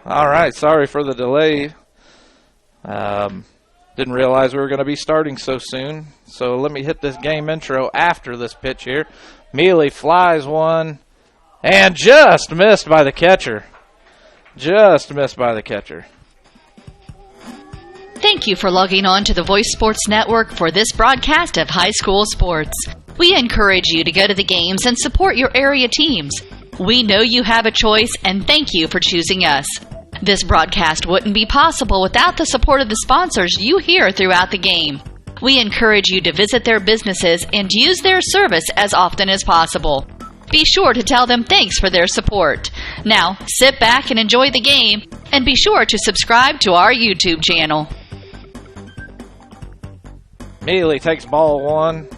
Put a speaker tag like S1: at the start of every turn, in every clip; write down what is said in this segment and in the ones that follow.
S1: All right, sorry for the delay. Didn't realize we were going to be starting so soon. So let me hit this game intro after this pitch here. Mealy flies one and just missed by the catcher. Just missed by the catcher.
S2: Thank you for logging on to the Voice Sports Network for this broadcast of high school sports. We encourage you to go to the games and support your area teams. We know you have a choice, and thank you for choosing us. This broadcast wouldn't be possible without the support of the sponsors you hear throughout the game. We encourage you to visit their businesses and use their service as often as possible. Be sure to tell them thanks for their support. Now, sit back and enjoy the game, and be sure to subscribe to our YouTube channel.
S1: Mealy takes ball one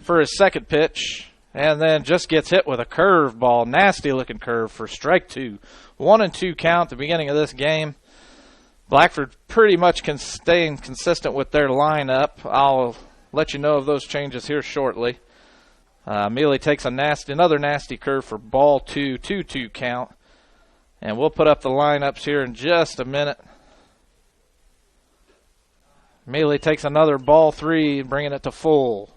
S1: for his second pitch, and then just gets hit with a curve ball. Nasty looking curve for strike two. 1-2 count at the beginning of this game. Blackford pretty much staying consistent with their lineup. I'll let you know of those changes here shortly. Mealy takes another nasty curve for ball two, 2-2 count. And we'll put up the lineups here in just a minute. Mealy takes another ball three, bringing it to full.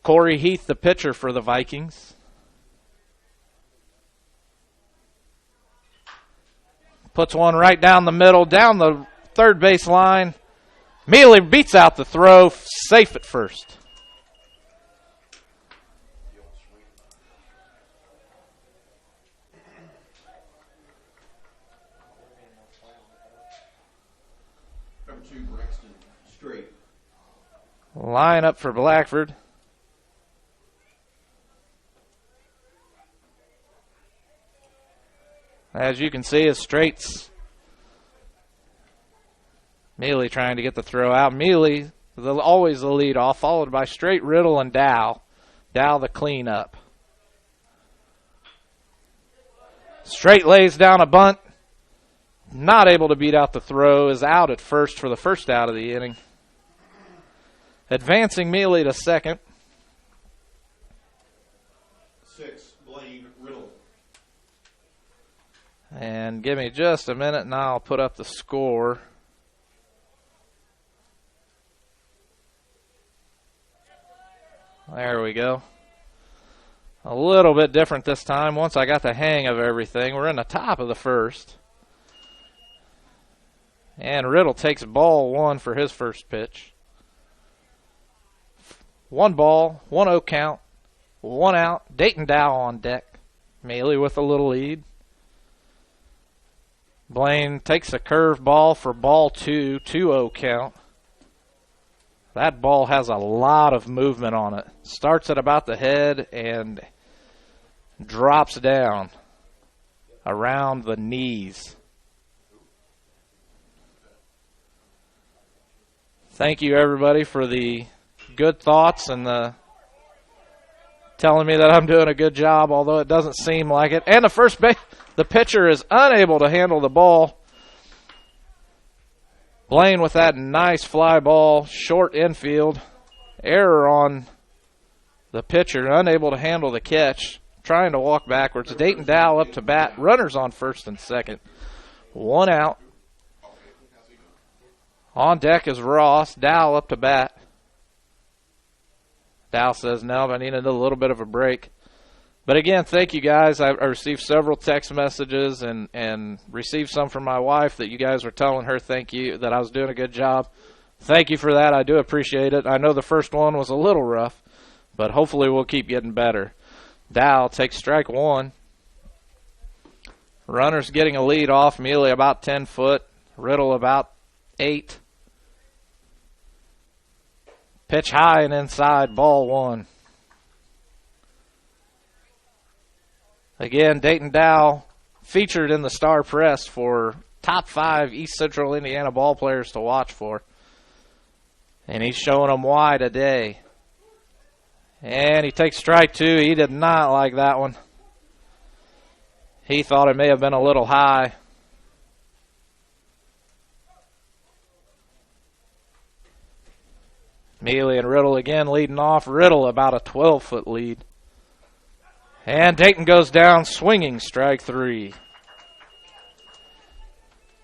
S1: Corey Heath, the pitcher for the Vikings. Puts one right down the middle, down the third base line. Mealy beats out the throw, safe at first.
S3: Number 2, Braxton, straight.
S1: Line up for Blackford. As you can see, his straights. Mealy trying to get the throw out. Mealy, always the lead off, followed by Straight, Riddle, and Dow. Dow the cleanup. Straight lays down a bunt. Not able to beat out the throw. Is out at first for the first out of the inning. Advancing Mealy to second.
S3: 6, Blaine, Riddle.
S1: And give me just a minute and I'll put up the score. There we go. A little bit different this time once I got the hang of everything. We're in the top of the first. And Riddle takes ball one for his first pitch. 1 ball, 1-0 count, 1 out. Dayton Dow on deck. Mealy with a little lead. Blaine takes a curve ball for ball two, 2-0 count. That ball has a lot of movement on it. Starts at about the head and drops down around the knees. Thank you, everybody, for the good thoughts and the telling me that I'm doing a good job, although it doesn't seem like it. And the first base, the pitcher is unable to handle the ball. Blaine with that nice fly ball, short infield. Error on the pitcher, unable to handle the catch. Trying to walk backwards. Dayton Dow up to bat. Runners on first and second. 1 out. On deck is Ross. Dow up to bat. Dow says, no, I needed a little bit of a break. But again, thank you guys. I received several text messages and received some from my wife that you guys were telling her thank you, that I was doing a good job. Thank you for that. I do appreciate it. I know the first one was a little rough, but hopefully we'll keep getting better. Dow takes strike one. Runners getting a lead off. Mealy about 10 foot. Riddle about 8. Pitch high and inside, ball one. Again, Dayton Dow featured in the Star Press for top 5 East Central Indiana ball players to watch for. And he's showing them why today. And he takes strike two. He did not like that one. He thought it may have been a little high. Mealy and Riddle again leading off. Riddle about a 12-foot lead. And Dayton goes down swinging, strike 3.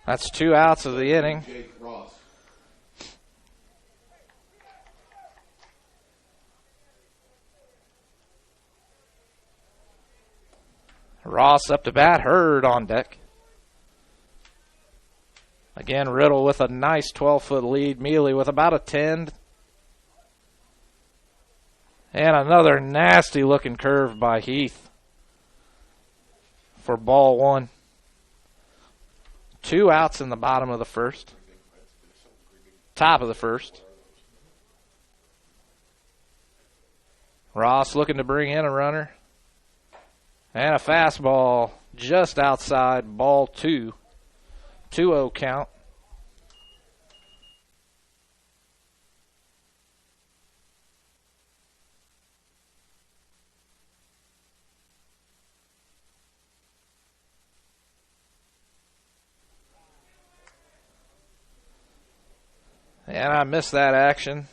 S1: That's 2 outs of the inning.
S3: Jake Ross.
S1: Ross up to bat, Hurd on deck. Again, Riddle with a nice 12-foot lead. Mealy with about a 10. And another nasty-looking curve by Heath for ball 1. 2 outs in the bottom of the first. Top of the first. Ross looking to bring in a runner. And a fastball just outside, ball 2. 2-0 count. And I missed that action.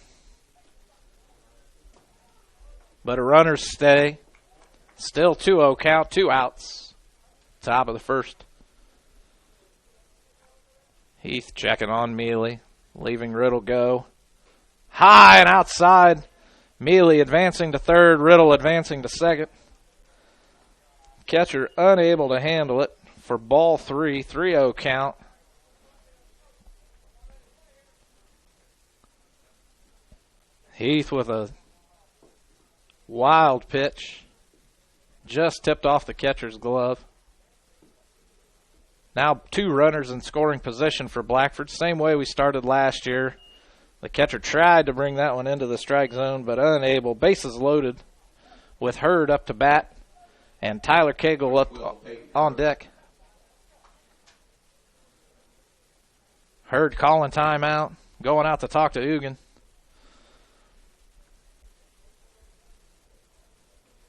S1: But a runner's stay. Still 2-0 count, 2 outs. Top of the first. Heath checking on Mealy, leaving Riddle go. High and outside. Mealy advancing to third, Riddle advancing to second. Catcher unable to handle it for ball 3, 3-0 count. Heath with a wild pitch. Just tipped off the catcher's glove. Now 2 runners in scoring position for Blackford. Same way we started last year. The catcher tried to bring that one into the strike zone, but unable. Bases loaded with Hurd up to bat and Tyler Cagle up on deck. Hurd calling timeout, going out to talk to Ugan.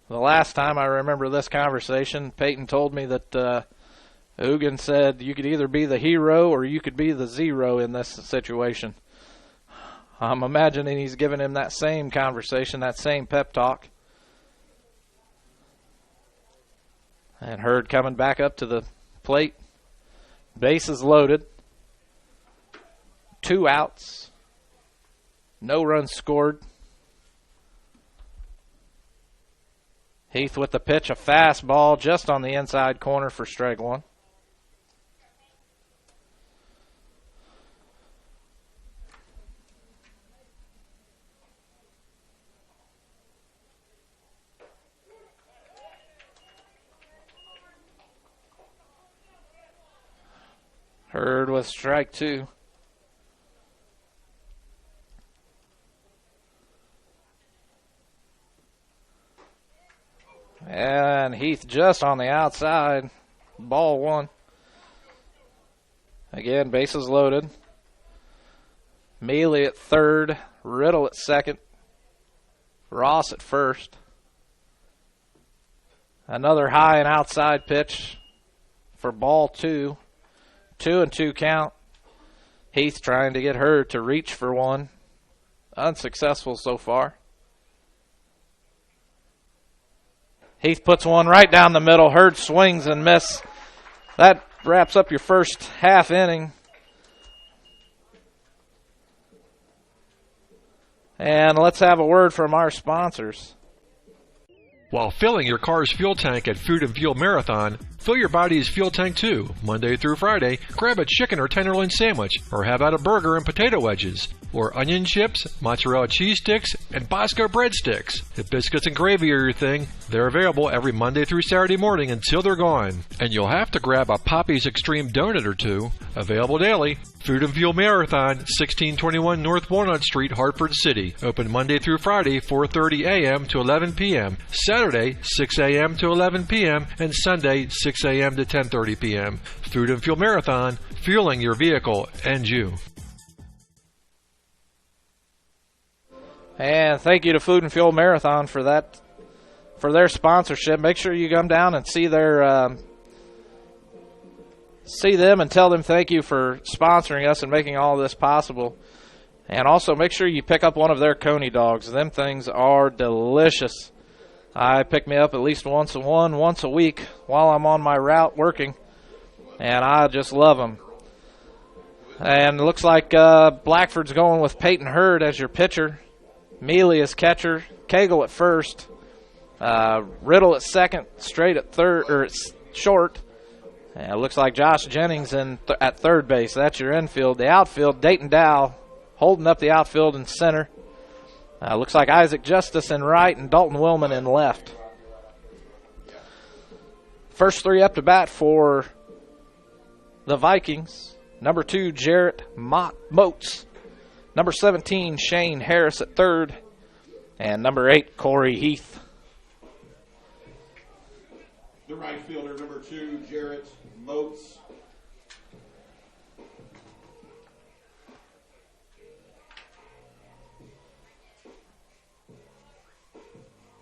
S1: The last time I remember this conversation, Peyton told me that Ugan said you could either be the hero or you could be the zero in this situation. I'm imagining he's giving him that same conversation, that same pep talk. And Hurd coming back up to the plate. Bases loaded. 2 outs. No runs scored. Heath with the pitch, a fastball just on the inside corner for strike 1. Hurd with strike 2. And Heath just on the outside. Ball 1. Again, bases loaded. Mealy at third. Riddle at second. Ross at first. Another high and outside pitch for ball 2. 2-2 count. Heath trying to get Hurd to reach for one. Unsuccessful so far. Heath puts one right down the middle. Hurd swings and miss. That wraps up your first half inning. And let's have a word from our sponsors.
S4: While filling your car's fuel tank at Food and Fuel Marathon, fill your body's fuel tank too. Monday through Friday, grab a chicken or tenderloin sandwich, or have out a burger and potato wedges, or onion chips, mozzarella cheese sticks, and Bosco breadsticks. If biscuits and gravy are your thing, they're available every Monday through Saturday morning until they're gone. And you'll have to grab a Poppy's Extreme donut or two. Available daily. Food and Fuel Marathon, 1621 North Walnut Street, Hartford City. Open Monday through Friday, 4:30 a.m. to 11 p.m. Saturday, 6 a.m. to 11 p.m. and Sunday, 6 a.m. to 10:30 p.m. Food and Fuel Marathon, fueling your vehicle and you.
S1: And thank you to Food and Fuel Marathon for that, for their sponsorship. Make sure you come down and see their see them and tell them thank you for sponsoring us and making all this possible. And also make sure you pick up one of their Coney dogs. Them things are delicious. I pick me up at least once a week while I'm on my route working, and I just love them. And it looks like Blackford's going with Peyton Hurd as your pitcher, Mealy as catcher, Cagle at first, Riddle at second, Straight at third, or short. And it looks like Josh Jennings at third base. That's your infield. The outfield, Dayton Dow holding up the outfield in center. Looks like Isaac Justice in right and Dalton Willman in left. First three up to bat for the Vikings. Number 2, Jarrett Moats. Number 17, Shane Harris at third. And number 8, Corey Heath.
S3: The right fielder, number 2, Jarrett Moats.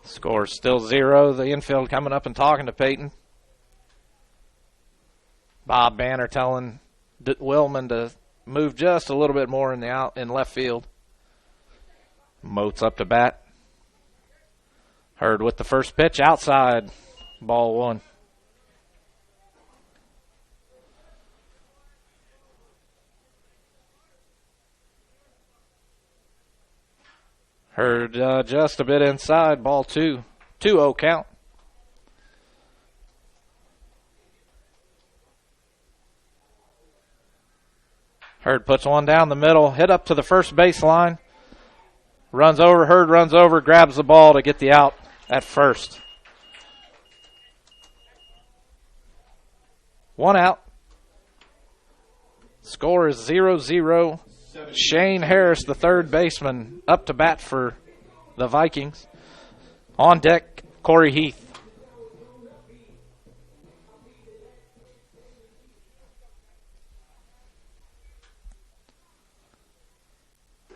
S1: Score still 0. The infield coming up and talking to Peyton. Bob Banner telling Willman to move just a little bit more in left field. Moats up to bat. Hurd with the first pitch outside. Ball 1. Hurd just a bit inside. Ball 2. 2-0 count. Hurd puts one down the middle, hit up to the first baseline. Hurd runs over, grabs the ball to get the out at first. 1 out. Score is 0-0. Shane Harris, the third baseman, up to bat for the Vikings. On deck, Corey Heath.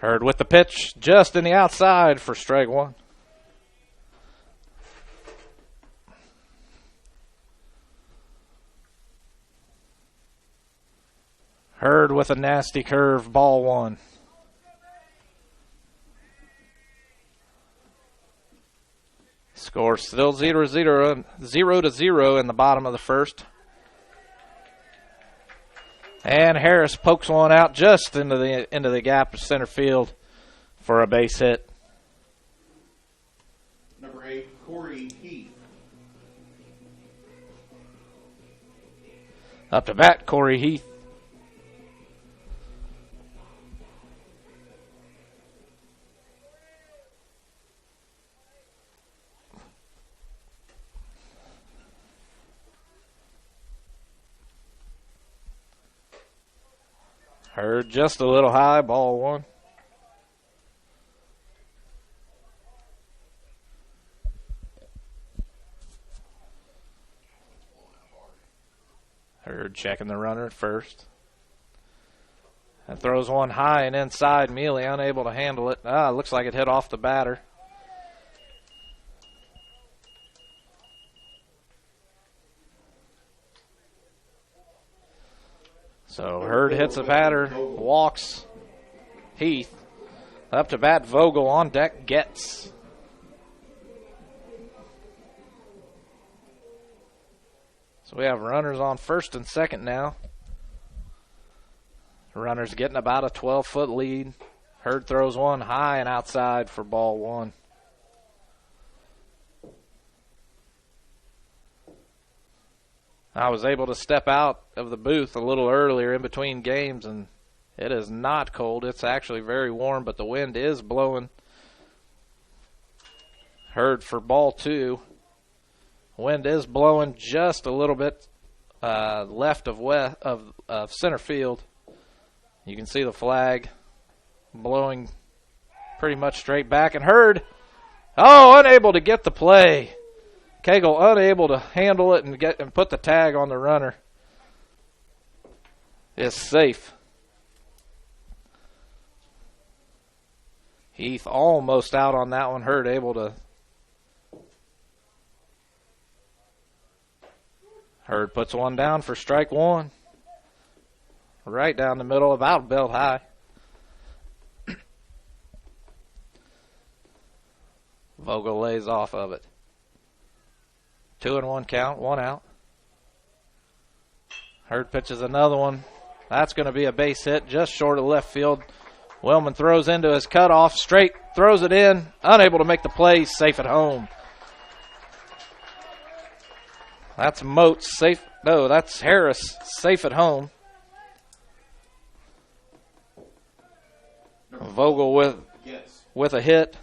S1: Hurd with the pitch just in the outside for strike 1. Hurd with a nasty curve, ball 1. Score still 0-0 in the bottom of the first. And Harris pokes one out just into the gap of center field for a base hit.
S3: Number 8, Corey Heath.
S1: Up to bat, Corey Heath. Hurd just a little high, ball 1. Hurd checking the runner at first. And throws one high and inside. Mealy unable to handle it. Looks like it hit off the batter. So Hurd hits a batter, walks Heath. Up to bat, Vogel on deck, Getz. So we have runners on first and second now. Runners getting about a 12-foot lead. Hurd throws one high and outside for ball 1. I was able to step out of the booth a little earlier in between games, and it is not cold. It's actually very warm, but the wind is blowing. Hurd for ball 2. Wind is blowing just a little bit left of center field. You can see the flag blowing pretty much straight back, and Hurd, unable to get the play. Cagle unable to handle it and put the tag on the runner. Is safe. Heath almost out on that one. Hurd able to. Hurd puts one down for strike 1. Right down the middle, about belt high. Vogel lays off of it. 2-1 count, 1 out. Hurd pitches another one. That's going to be a base hit just short of left field. Wellman throws into his cutoff, straight, throws it in, unable to make the play, safe at home. That's Moats, safe. No, that's Harris, safe at home. Vogel with a hit.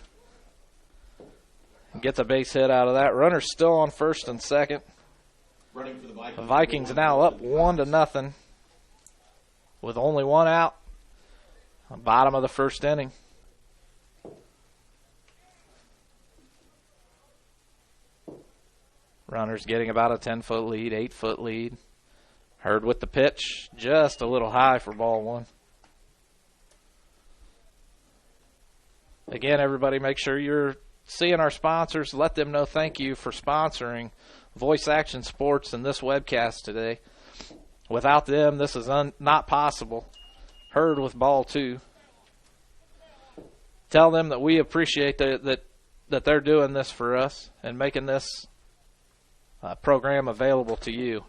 S1: Gets a base hit out of that. Runner's still on first and second.
S3: Running for the Vikings.
S1: The Vikings now up 1-0 with only 1 out. Bottom of the first inning. Runners getting about a 10-foot lead, 8-foot lead. Hurd with the pitch, just a little high for ball 1. Again, everybody, make sure you're seeing our sponsors. Let them know thank you for sponsoring Voice Action Sports and this webcast today. Without them, this is not possible. Hurd with ball 2. Tell them that we appreciate that they're doing this for us and making this program available to you.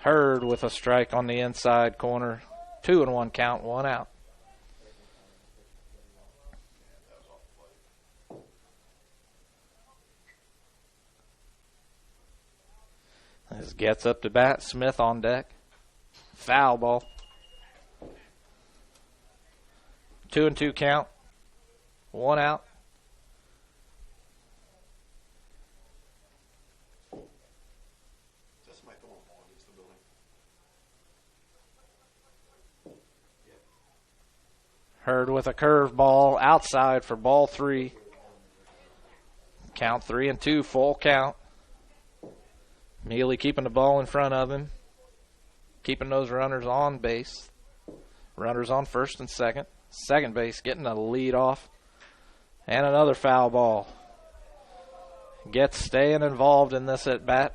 S1: Hurd with a strike on the inside corner. 2-1 count, 1 out. This gets up to bat. Smith on deck. Foul ball. 2-2 count. 1 out. Hurd with a curveball outside for ball 3. Count 3-2, full count. Mealy keeping the ball in front of him. Keeping those runners on base. Runners on first and second. Second base getting a lead off. And another foul ball. Gets staying involved in this at bat.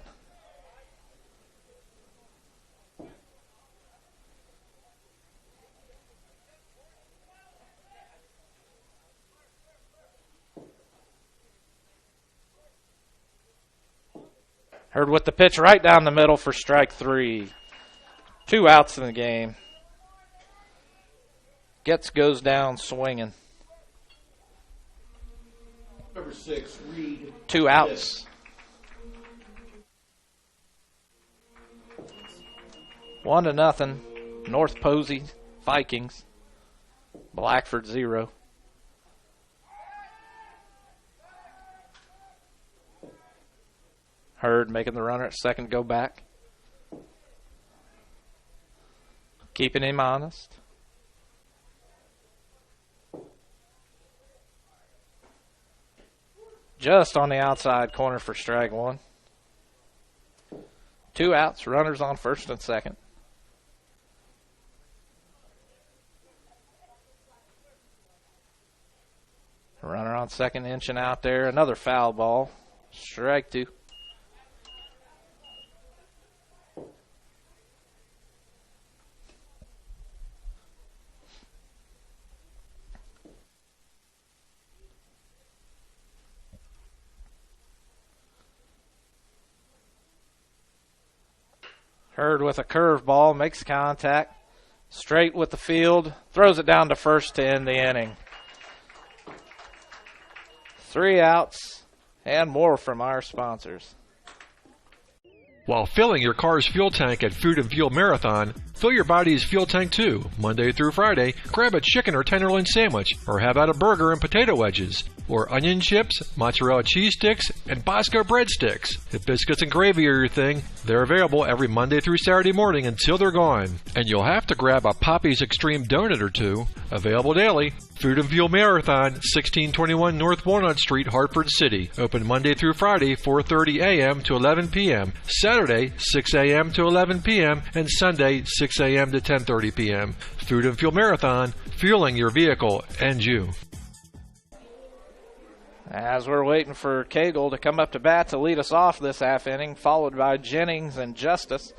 S1: Hurd with the pitch right down the middle for strike 3. 2 outs in the game. Goes down swinging.
S3: Number 6, Reed.
S1: 2 outs. 1-0. North Posey Vikings. Blackford 0. Hurd making the runner at second go back. Keeping him honest. Just on the outside corner for strike 1. 2 outs, runners on first and second. Runner on second, inching out there. Another foul ball. Strike 2. Hurd with a curveball, makes contact, straight with the field, throws it down to first to end the inning. 3 outs and more from our sponsors.
S4: While filling your car's fuel tank at Food and Fuel Marathon, fill your body's fuel tank too. Monday through Friday, grab a chicken or tenderloin sandwich, or have out a burger and potato wedges, or onion chips, mozzarella cheese sticks, and Bosco breadsticks. If biscuits and gravy are your thing, they're available every Monday through Saturday morning until they're gone. And you'll have to grab a Poppy's Extreme donut or two. Available daily. Food and Fuel Marathon, 1621 North Walnut Street, Hartford City. Open Monday through Friday, 4:30 a.m. to 11 p.m. Saturday, 6 a.m. to 11 p.m. and Sunday, 6 a.m. to 10:30 p.m. Food and Fuel Marathon, fueling your vehicle and you.
S1: As we're waiting for Cagle to come up to bat to lead us off this half inning, followed by Jennings and Justice.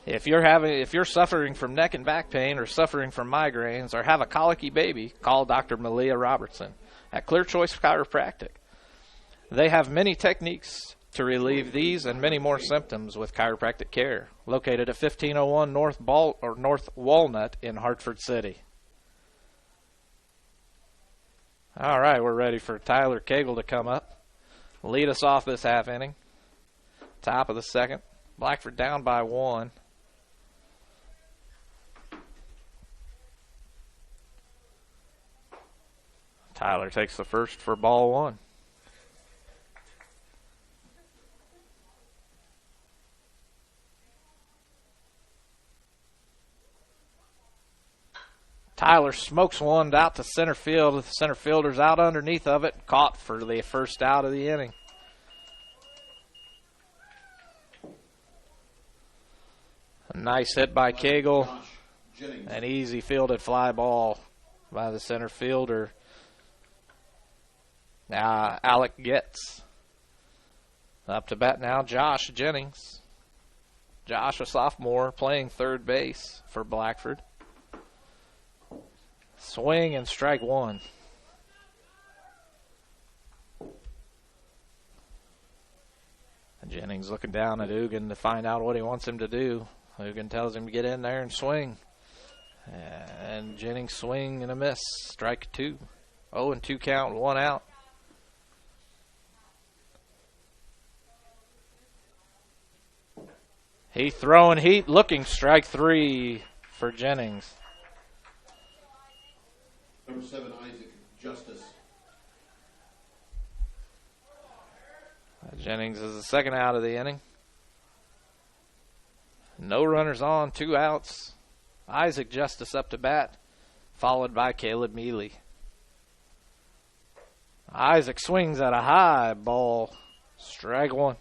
S1: If you're suffering from neck and back pain or suffering from migraines or have a colicky baby, call Dr. Malia Robertson at Clear Choice Chiropractic. They have many techniques to relieve these and many more symptoms with chiropractic care. Located at 1501 North Walnut in Hartford City. All right, we're ready for Tyler Cagle to come up, lead us off this half inning. Top of the second. Blackford down by 1. Tyler takes the first for ball 1. Tyler smokes one out to center field. The center fielder's out underneath of it, caught for the first out of the inning. A nice hit by Cagle. An easy fielded fly ball by the center fielder. Now Alec Getz. Up to bat now, Josh Jennings. Josh, a sophomore, playing third base for Blackford. Swing and strike 1. Jennings looking down at Ugan to find out what he wants him to do. Ugan tells him to get in there and swing. And Jennings swing and a miss. Strike 2. 0-2 count, 1 out. Heath throwing heat, looking, strike 3 for Jennings.
S3: Number 7, Isaac Justice.
S1: Jennings is the second out of the inning. No runners on, 2 outs. Isaac Justice up to bat, followed by Caleb Mealy. Isaac swings at a high ball. Strike 1.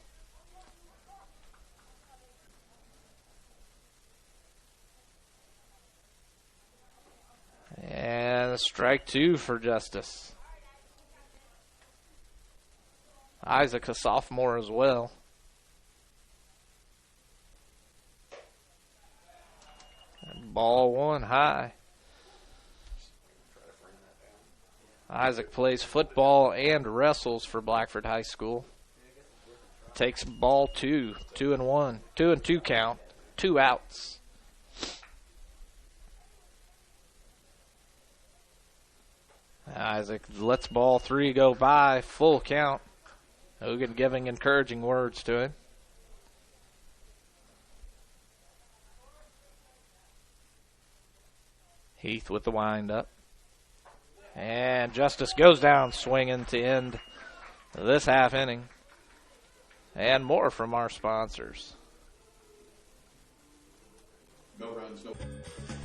S1: And strike 2 for Justice. Isaac, a sophomore as well. And ball 1 high. Isaac plays football and wrestles for Blackford High School. Takes ball 2, 2-1, 2-2 count, 2 outs. Isaac lets ball 3 go by, full count. Hogan giving encouraging words to him. Heath with the windup. And Justice goes down swinging to end this half inning. And more from our sponsors.
S3: No runs, no.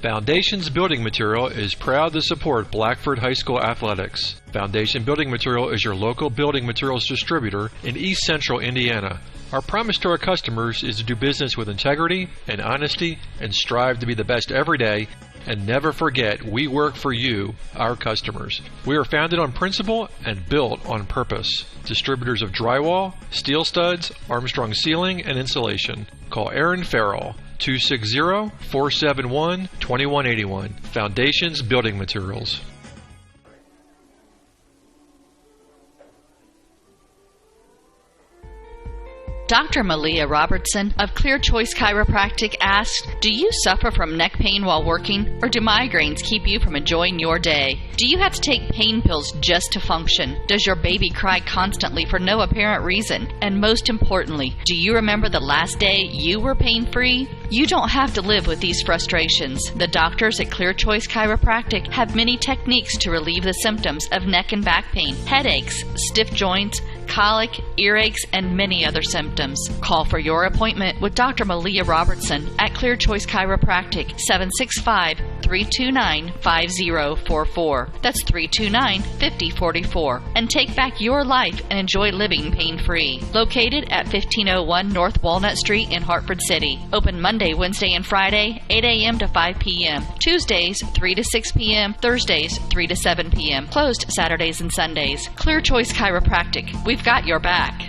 S4: Foundations Building Material is proud to support Blackford High School athletics. Foundation Building Material is your local building materials distributor in East Central Indiana. Our promise to our customers is to do business with integrity and honesty and strive to be the best every day. And never forget, we work for you, our customers. We are founded on principle and built on purpose. Distributors of drywall, steel studs, Armstrong ceiling, and insulation. Call Aaron Farrell, 260-471-2181. Foundations Building Materials.
S2: Dr. Malia Robertson of Clear Choice Chiropractic asked, do you suffer from neck pain while working, or do migraines keep you from enjoying your day? Do you have to take pain pills just to function? Does your baby cry constantly for no apparent reason? And most importantly, do you remember the last day you were pain-free? You don't have to live with these frustrations. The doctors at Clear Choice Chiropractic have many techniques to relieve the symptoms of neck and back pain, headaches, stiff joints, colic, earaches, and many other symptoms. Call for your appointment with Dr. Malia Robertson at Clear Choice Chiropractic, 765-329-5044. That's 329-5044. And take back your life and enjoy living pain-free. Located at 1501 North Walnut Street in Hartford City. Open Monday, Wednesday, and Friday, 8 a.m. to 5 p.m. Tuesdays, 3 to 6 p.m. Thursdays, 3 to 7 p.m. Closed Saturdays and Sundays. Clear Choice Chiropractic. We've got your back.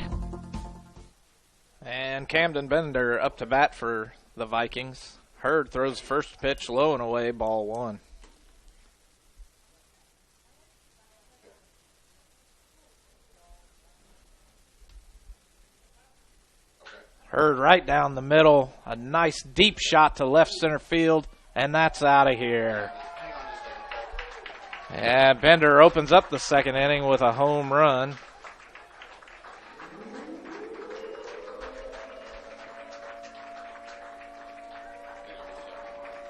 S1: And Camden Bender up to bat for the Vikings. Hurd throws first pitch low and away, ball 1. Hurd right down the middle. A nice deep shot to left center field, and that's out of here. And Bender opens up the second inning with a home run.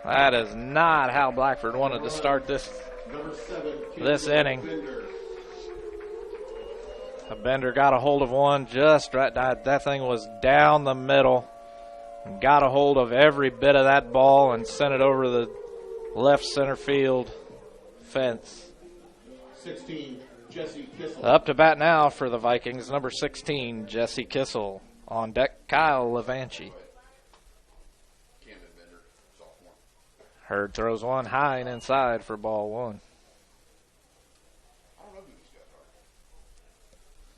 S1: That is not how Blackford wanted to start this inning. Bender got a hold of one just right. That thing was down the middle. Got a hold of every bit of that ball and sent it over the left center field fence.
S3: 16, Jesse Kissel.
S1: Up to bat now for the Vikings, number 16, Jesse Kissel. On deck, Kyle Levanchi. Hurd throws one high and inside for ball 1.
S3: I don't know who these guys are,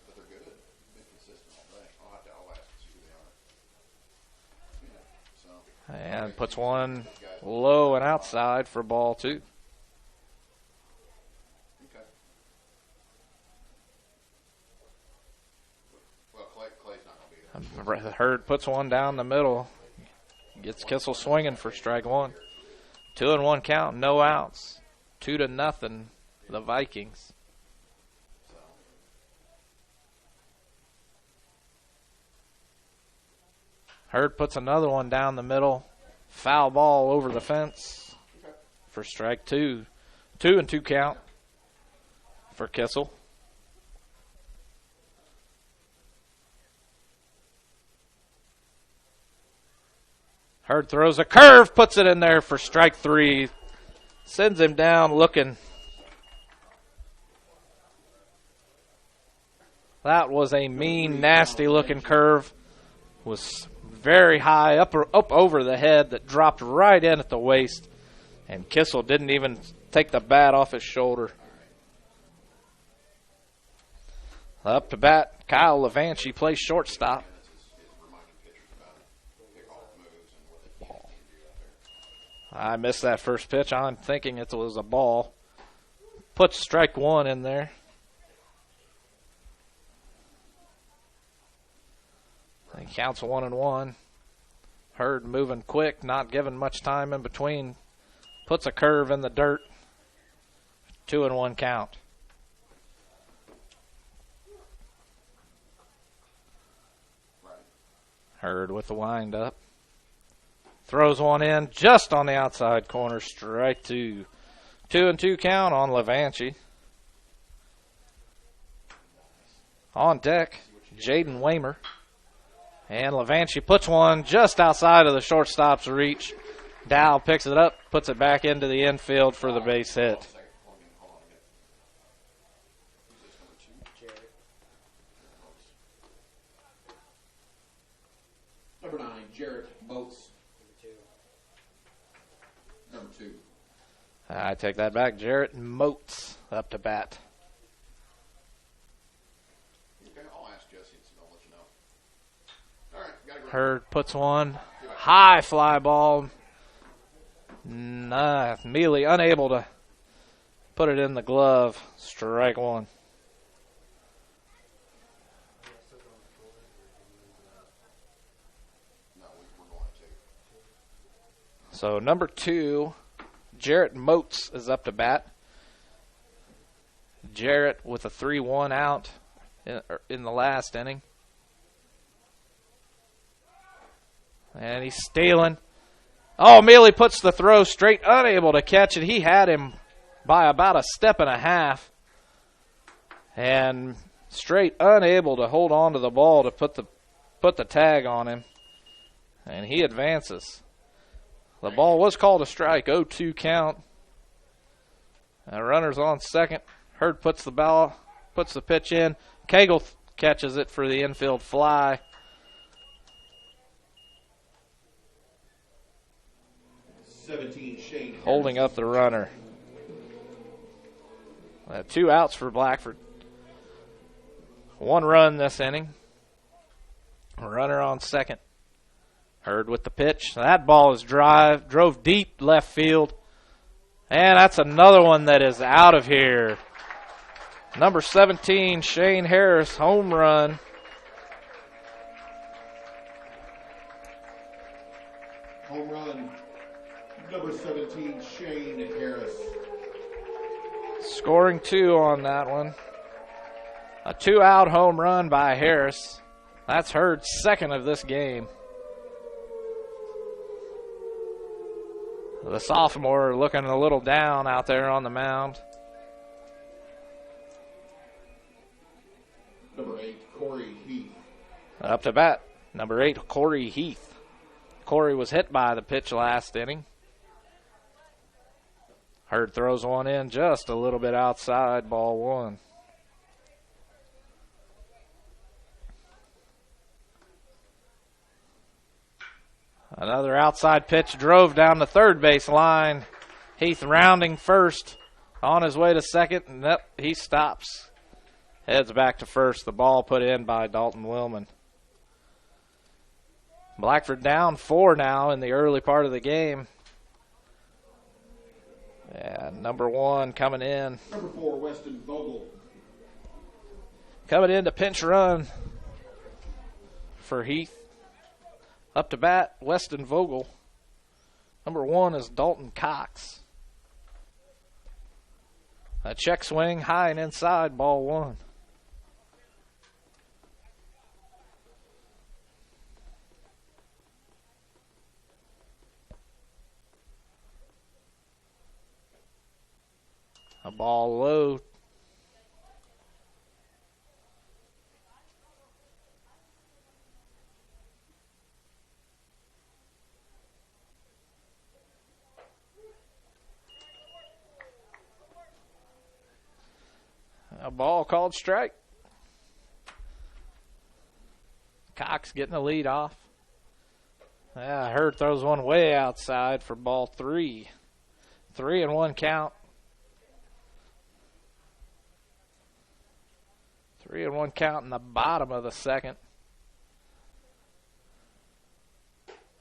S3: but they're good. They've been consistent all day. I'll ask and see who they are.
S1: And puts one low and outside for ball 2.
S3: Okay. Well, Clay's not going to be there.
S1: Hurd puts one down the middle. Gets Kissel swinging for strike 1. 2-1 count, no outs. 2-0, the Vikings. Hurd puts another one down the middle. Foul ball over the fence for strike 2. 2-2 count for Kissel. Hurd throws a curve, puts it in there for strike 3. Sends him down looking. That was a mean, nasty-looking curve. Was very high, up over the head, that dropped right in at the waist. And Kissel didn't even take the bat off his shoulder. Up to bat, Kyle Levanchi plays shortstop. I missed that first pitch. I'm thinking it was a ball. Puts strike 1 in there. He counts 1-1. Hurd moving quick, not giving much time in between. Puts a curve in the dirt. 2-1 count. Hurd with the windup. Throws one in just on the outside corner, strike 2. 2-2 count on Levanchi. On deck, Jaden Waymer. And Levanchi puts one just outside of the shortstop's reach. Dow picks it up, puts it back into the infield for the base hit.
S3: Number 9, Jarrett Moats. Number 2.
S1: I take that back. Jarrett Moats up to bat.
S3: Okay, I'll ask Jesse and I'll let you know. All right, gotta go.
S1: Hurd puts one. High fly ball. Mealy unable to put it in the glove. Strike 1. So number 2, Jarrett Moats is up to bat. Jarrett with a 3-1 out in the last inning. And he's stealing. Oh, Mealy puts the throw straight, unable to catch it. He had him by about a step and a half. And straight unable to hold on to the ball to put the tag on him. And he advances. The ball was called a strike, 0-2 count. Runners on second. Hurd puts the pitch in. Cagle catches it for the infield fly. Holding up the runner. 2 outs for Blackford. 1 run this inning. A runner on second. Hurd with the pitch. That ball is drove deep left field. And that's another one that is out of here. Number 17, Shane Harris, home run.
S3: Home run, number 17, Shane Harris.
S1: Scoring 2 on that one. A 2-out home run by Harris. That's Hurd's second of this game. The sophomore looking a little down out there on the mound.
S3: Number 8, Corey Heath.
S1: Up to bat, number 8, Corey Heath. Corey was hit by the pitch last inning. Hurd throws one in just a little bit outside, ball 1. Another outside pitch drove down the third base line. Heath rounding first, on his way to second, and he stops. Heads back to first. The ball put in by Dalton Willman. Blackford down 4 now in the early part of the game. And number 1 coming in.
S3: Number 4, Weston Vogel.
S1: Coming in to pinch run for Heath. Up to bat, Weston Vogel. Number 1 is Dalton Cox. A check swing, high and inside, ball 1. A ball low. A ball called strike. Cox getting the lead off. Hurd throws one way outside for ball 3. 3-1 count. 3-1 count in the bottom of the second.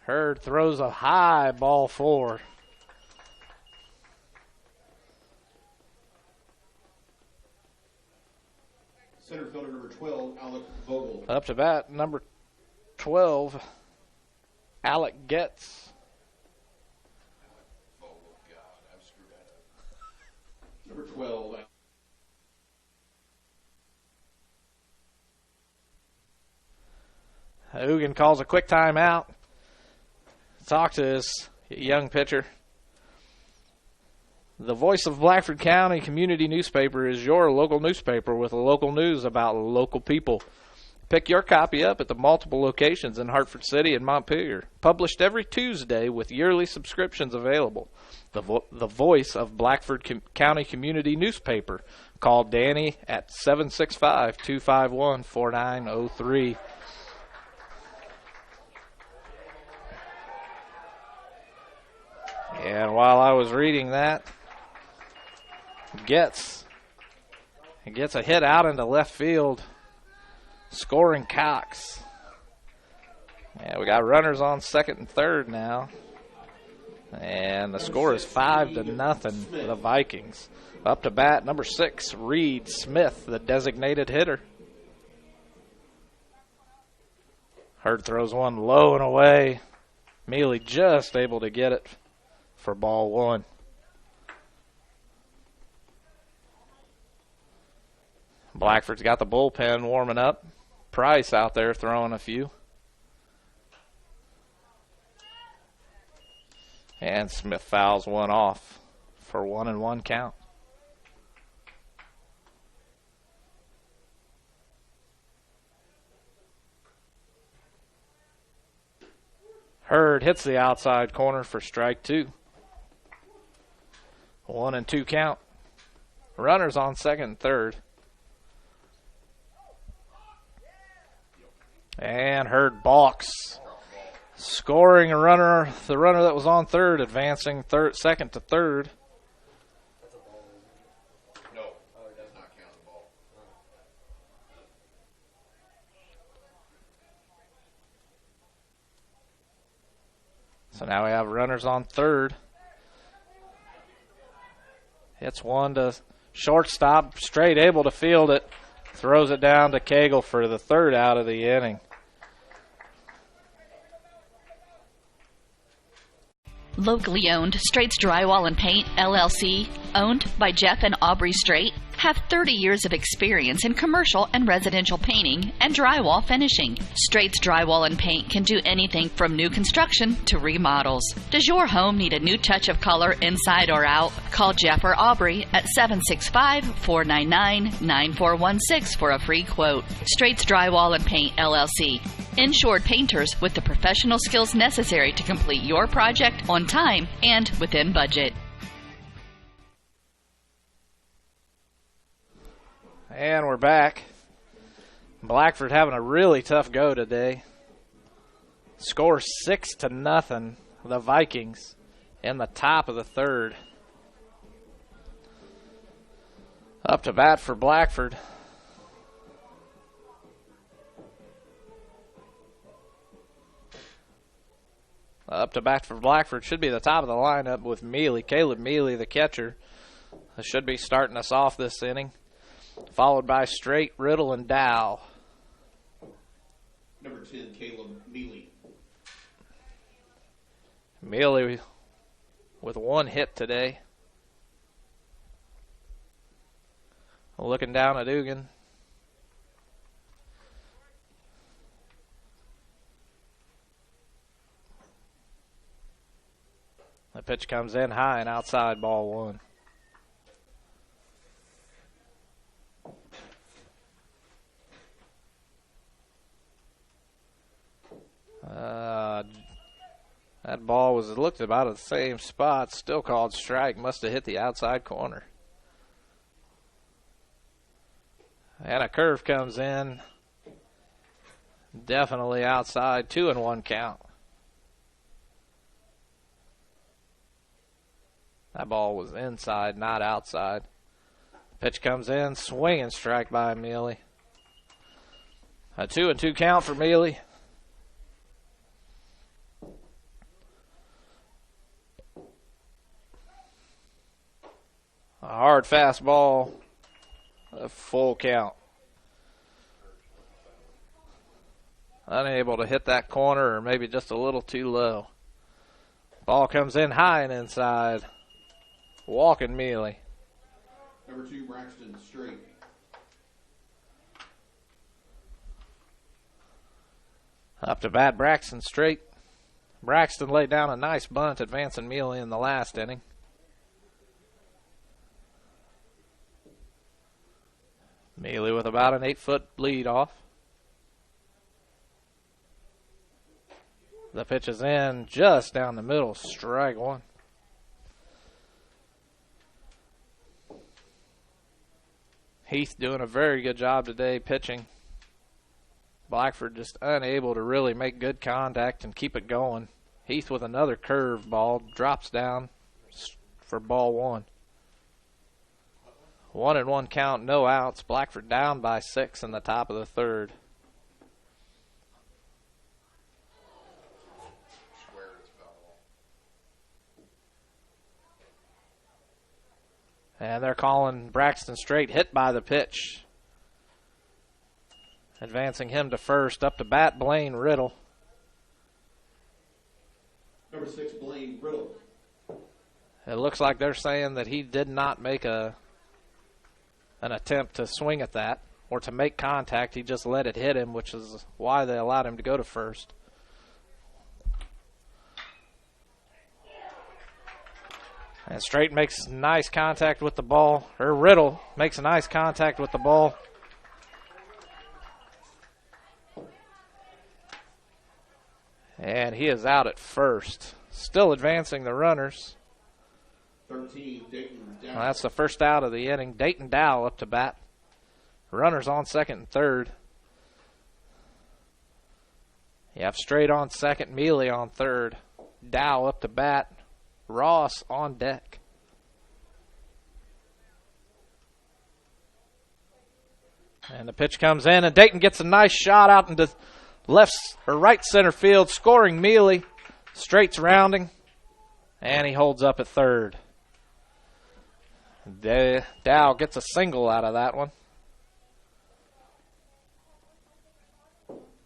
S1: Hurd throws a high ball 4.
S3: Center fielder number 12, Alec Vogel.
S1: Up to bat, number 12, Alec Getz.
S3: Vogel, God, I've screwed that up. Number 12.
S1: Hoogan calls a quick timeout. Talk to his young pitcher. The Voice of Blackford County Community Newspaper is your local newspaper with local news about local people. Pick your copy up at the multiple locations in Hartford City and Montpelier. Published every Tuesday with yearly subscriptions available. The Voice of Blackford County Community Newspaper. Call Danny at 765-251-4903. And while I was reading that, gets a hit out into left field, scoring Cox. Yeah, we got runners on second and third now. And the score is 5-0 for the Vikings. Up to bat, number 6, Reed Smith, the designated hitter. Hurd throws one low and away. Mealy just able to get it for ball 1. Blackford's got the bullpen warming up. Price out there throwing a few. And Smith fouls one off for 1-1 count. Hurd hits the outside corner for strike 2. 1-2 count. Runners on second and third. And Hurd balks. Scoring a runner, the runner that was on third, advancing second to third.
S3: No, it does not count the ball.
S1: So now we have runners on third. Hits one to shortstop, straight able to field it. Throws it down to Cagle for the third out of the inning.
S2: Locally owned, Straight's Drywall and Paint, LLC, owned by Jeff and Aubrey Straight, have 30 years of experience in commercial and residential painting and drywall finishing. Straight's Drywall and Paint can do anything from new construction to remodels. Does your home need a new touch of color inside or out? Call Jeff or Aubrey at 765-499-9416 for a free quote. Straight's Drywall and Paint, LLC. Insured painters with the professional skills necessary to complete your project on time and within budget.
S1: And we're back. Blackford having a really tough go today. Score 6-0, the Vikings in the top of the third. Up to bat for Blackford. Up to bat for Blackford should be the top of the lineup with Mealy. Caleb Mealy, the catcher, should be starting us off this inning. Followed by Straight, Riddle, and Dow.
S3: Number 10, Caleb Mealy.
S1: Mealy with one hit today. Looking down at Dugan. The pitch comes in high and outside, ball one. That ball looked about at the same spot, still called strike, must have hit the outside corner. And a curve comes in, definitely outside, 2-1 count. That ball was inside, not outside. Pitch comes in, swinging strike by Mealy. A 2-2 count for Mealy. A hard fastball, a full count. Unable to hit that corner, or maybe just a little too low. Ball comes in high and inside. Walking Mealy.
S3: Number 2, Braxton Straight.
S1: Up to bat, Braxton Straight. Braxton laid down a nice bunt, advancing Mealy in the last inning. Mealy with about an 8-foot lead off. The pitch is in just down the middle, strike one. Heath doing a very good job today pitching. Blackford just unable to really make good contact and keep it going. Heath with another curve ball, drops down for ball one. 1-1 count, no outs. Blackford down by 6 in the top of the third. And they're calling Braxton Straight hit by the pitch. Advancing him to first. Up to bat, Blaine Riddle.
S3: Number 6, Blaine Riddle.
S1: It looks like they're saying that he did not make an attempt to swing at that or to make contact. He just let it hit him, which is why they allowed him to go to first. And Straight makes nice contact with the ball. Or Riddle makes a nice contact with the ball. And he is out at first. Still advancing the runners.
S3: 13, Dayton Dow.
S1: Well, that's the first out of the inning. Dayton Dow up to bat. Runners on second and third. You have Straight on second, Mealy on third. Dow up to bat. Ross on deck. And the pitch comes in, and Dayton gets a nice shot out into left or right center field, scoring Mealy. Straight's rounding, and he holds up at third. Dow gets a single out of that one.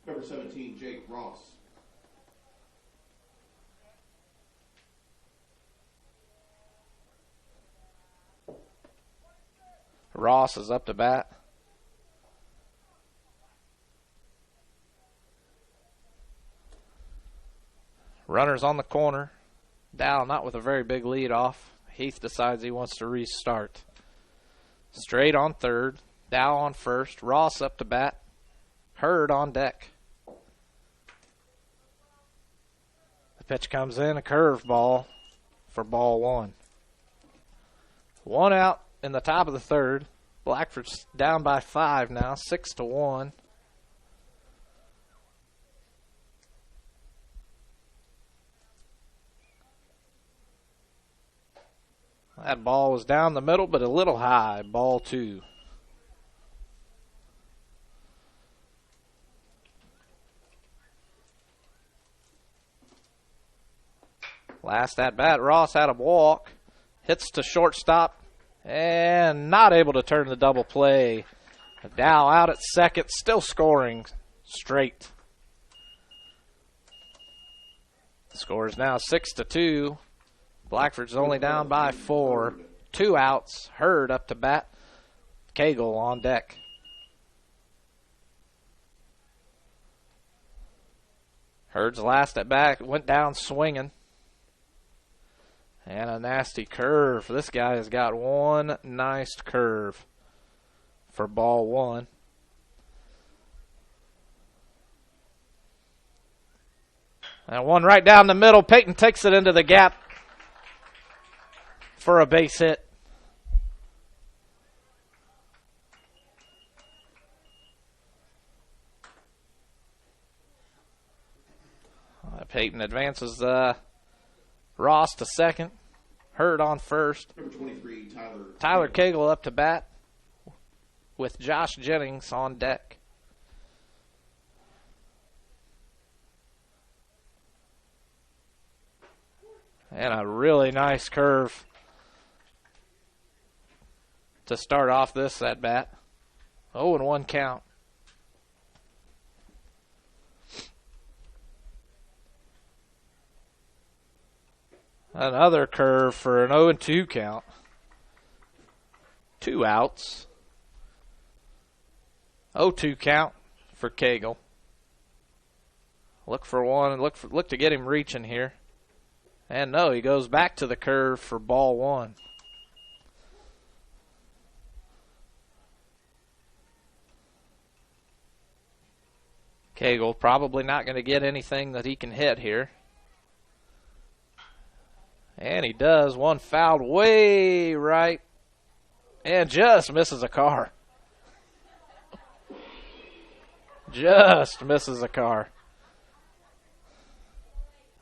S3: Number 17, Jake Ross.
S1: Ross is up to bat. Runners on the corner. Dow not with a very big lead off. Heath decides he wants to restart. Straight on third. Dow on first. Ross up to bat. Hurd on deck. The pitch comes in, a curveball for ball one. One out in the top of the third. Blackford's down by 5 now, 6-1. That ball was down the middle, but a little high. Ball 2. Last at bat, Ross had a walk. Hits to shortstop and not able to turn the double play. Dow out at second, still scoring straight. The score is now 6-2. Blackford's only down by 4. 2 outs. Hurd up to bat. Cagle on deck. Hurd's last at bat went down swinging. And a nasty curve. This guy has got one nice curve for ball 1. And one right down the middle. Peyton takes it into the gap for a base hit. Peyton advances Ross to second. Hurd on first.
S3: Number 23,
S1: Tyler Cagle up to bat with Josh Jennings on deck. And a really nice curve to start off this at bat. 0-1 count. Another curve for an 0-2 count. 2 outs. 0-2 count for Cagle. Look for one. Look to get him reaching here. And no, he goes back to the curve for ball 1. Cagle probably not going to get anything that he can hit here. And he does. One fouled way right. And just misses a car. Just misses a car.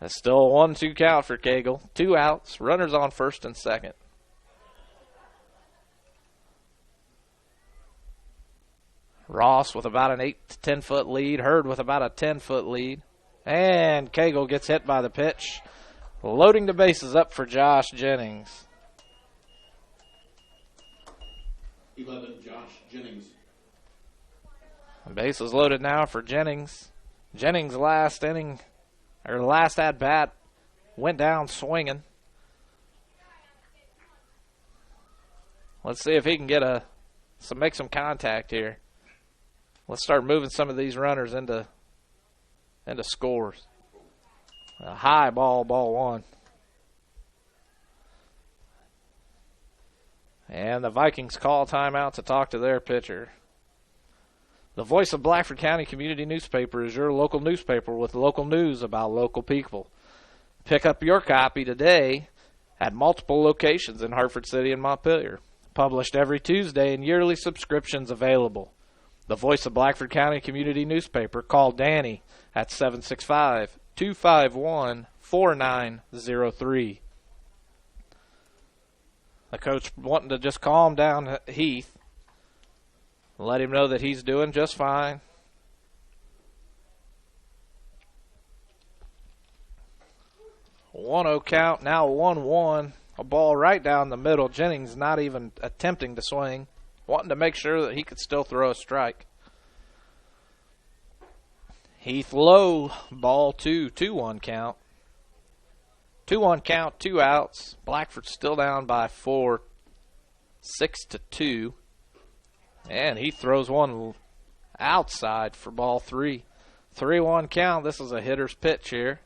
S1: That's still a 1-2 count for Cagle. 2 outs. Runners on first and second. Ross with about an 8 to 10 foot lead. Hurd with about a 10-foot lead. And Cagle gets hit by the pitch. Loading the bases up for Josh Jennings.
S3: 11, Josh Jennings.
S1: Bases loaded now for Jennings. Jennings last at bat went down swinging. Let's see if he can make some contact here. Let's start moving some of these runners into scores. A high ball 1. And the Vikings call timeout to talk to their pitcher. The voice of Blackford County Community Newspaper is your local newspaper with local news about local people. Pick up your copy today at multiple locations in Hartford City and Montpelier. Published every Tuesday and yearly subscriptions available. The voice of Blackford County Community Newspaper. Call Danny at 765-251-4903. The coach wanting to just calm down Heath. Let him know that he's doing just fine. 1-0 count, now 1-1. A ball right down the middle. Jennings not even attempting to swing, wanting to make sure that he could still throw a strike. Heath low, ball 2, 2-1 count. 2-1 count, 2 outs. Blackford still down by 4, 6-2. And he throws one outside for ball 3. 3-1 count. This is a hitter's pitch here.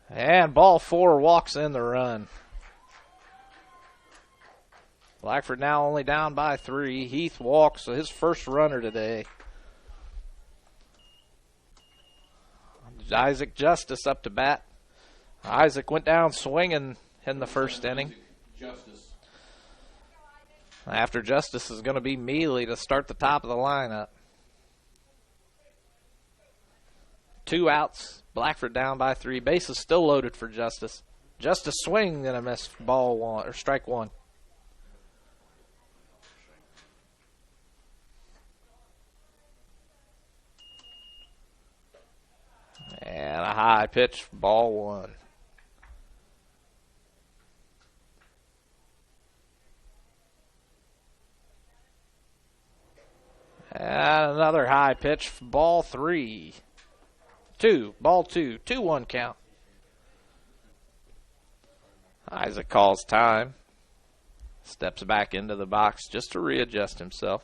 S1: And ball 4 walks in the run. Blackford now only down by 3. Heath walks, so his first runner today. Isaac Justice up to bat. Isaac went down swinging in the first inning. After Justice is going to be Mealy to start the top of the lineup. 2 outs. Blackford down by 3. Bases still loaded for Justice. Justice swing and a miss. Ball 1 or strike 1. And a high pitch. Ball 1. And another high pitch. Ball 3. Ball 2, 2-1 count. Isaac calls time. Steps back into the box just to readjust himself.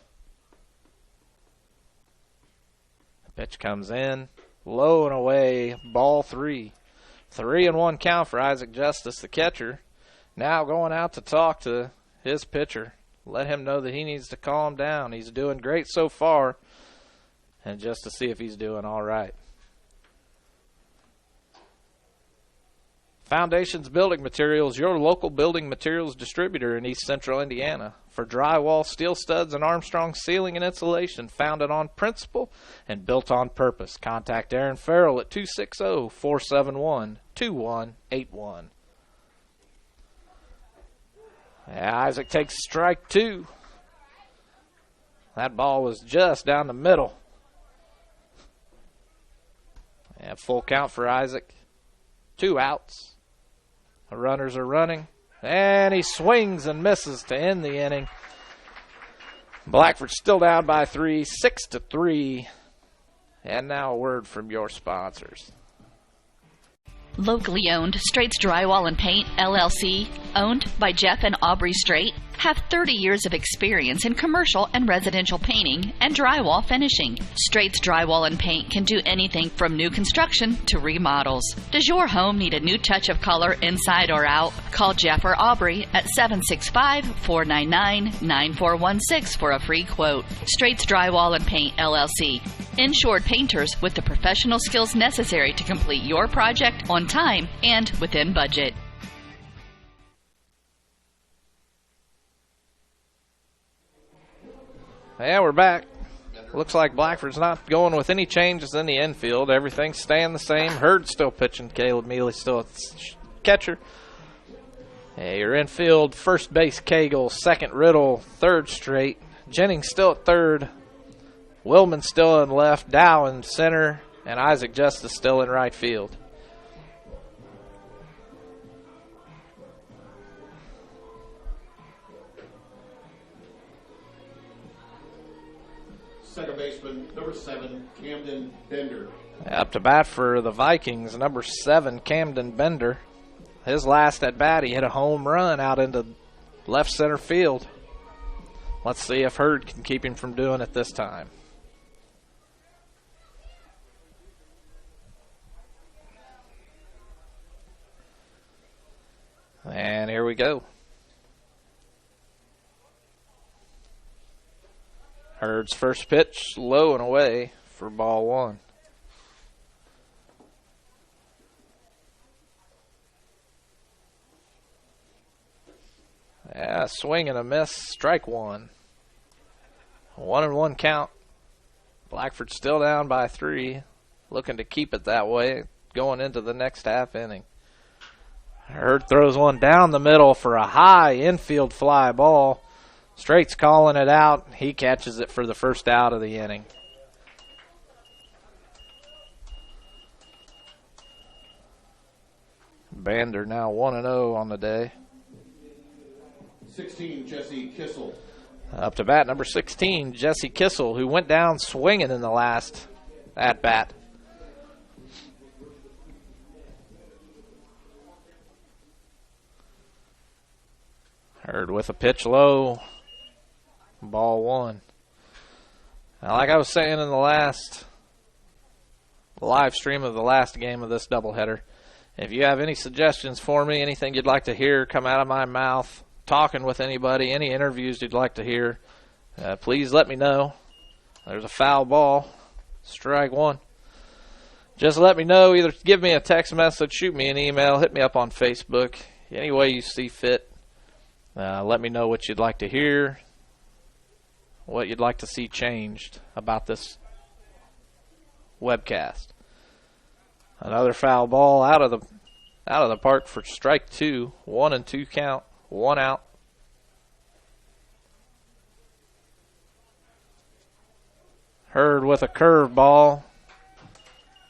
S1: The pitch comes in. Low and away. Ball 3. 3-1 count for Isaac Justice, the catcher. Now going out to talk to his pitcher. Let him know that he needs to calm down. He's doing great so far. And just to see if he's doing all right. Foundations Building Materials, your local building materials distributor in East Central Indiana. For drywall, steel studs, and Armstrong ceiling and insulation, founded on principle and built on purpose. Contact Aaron Farrell at 260-471-2181. Isaac takes strike 2. That ball was just down the middle. And full count for Isaac. 2 outs. The runners are running. And he swings and misses to end the inning. Blackford still down by 3, 6-3. And now a word from your sponsors.
S2: Locally owned Straits Drywall and Paint, LLC, owned by Jeff and Aubrey Strait, have 30 years of experience in commercial and residential painting and drywall finishing. Straits Drywall and Paint can do anything from new construction to remodels. Does your home need a new touch of color inside or out? Call Jeff or Aubrey at 765-499-9416 for a free quote. Straits Drywall and Paint, LLC. Insured painters with the professional skills necessary to complete your project on time and within budget.
S1: Yeah, we're back. Looks like Blackford's not going with any changes in the infield. Everything's staying the same. Hurd's still pitching. Caleb Mealy still at catcher. Hey, your infield, first base Cagle, second Riddle, third Straight. Jennings still at third. Willman still in left. Dow in center. And Isaac Justice still in right field.
S3: Second baseman, number 7, Camden Bender.
S1: Up to bat for the Vikings, number 7, Camden Bender. His last at bat, he hit a home run out into left center field. Let's see if Hurd can keep him from doing it this time. And here we go. Hurd's first pitch, low and away for ball 1. Yeah, swing and a miss, strike 1. 1-1 count. Blackford still down by 3, looking to keep it that way going into the next half inning. Hurd throws one down the middle for a high infield fly ball. Straight's calling it out. He catches it for the first out of the inning. Bander now 1-0 on the day.
S3: 16, Jesse Kissel.
S1: Up to bat, number 16, Jesse Kissel, who went down swinging in the last at-bat. Heard with a pitch low. Ball 1. Now, like I was saying in the last live stream of the last game of this doubleheader, if you have any suggestions for me, anything you'd like to hear come out of my mouth, talking with anybody, any interviews you'd like to hear, please let me know. There's a foul ball. Strike 1. Just let me know. Either give me a text message, shoot me an email, hit me up on Facebook. Any way you see fit. Let me know what you'd like to hear, what you'd like to see changed about this webcast. Another foul ball out of the park for strike 2. 1-2 count. 1 out. Hurd with a curve ball.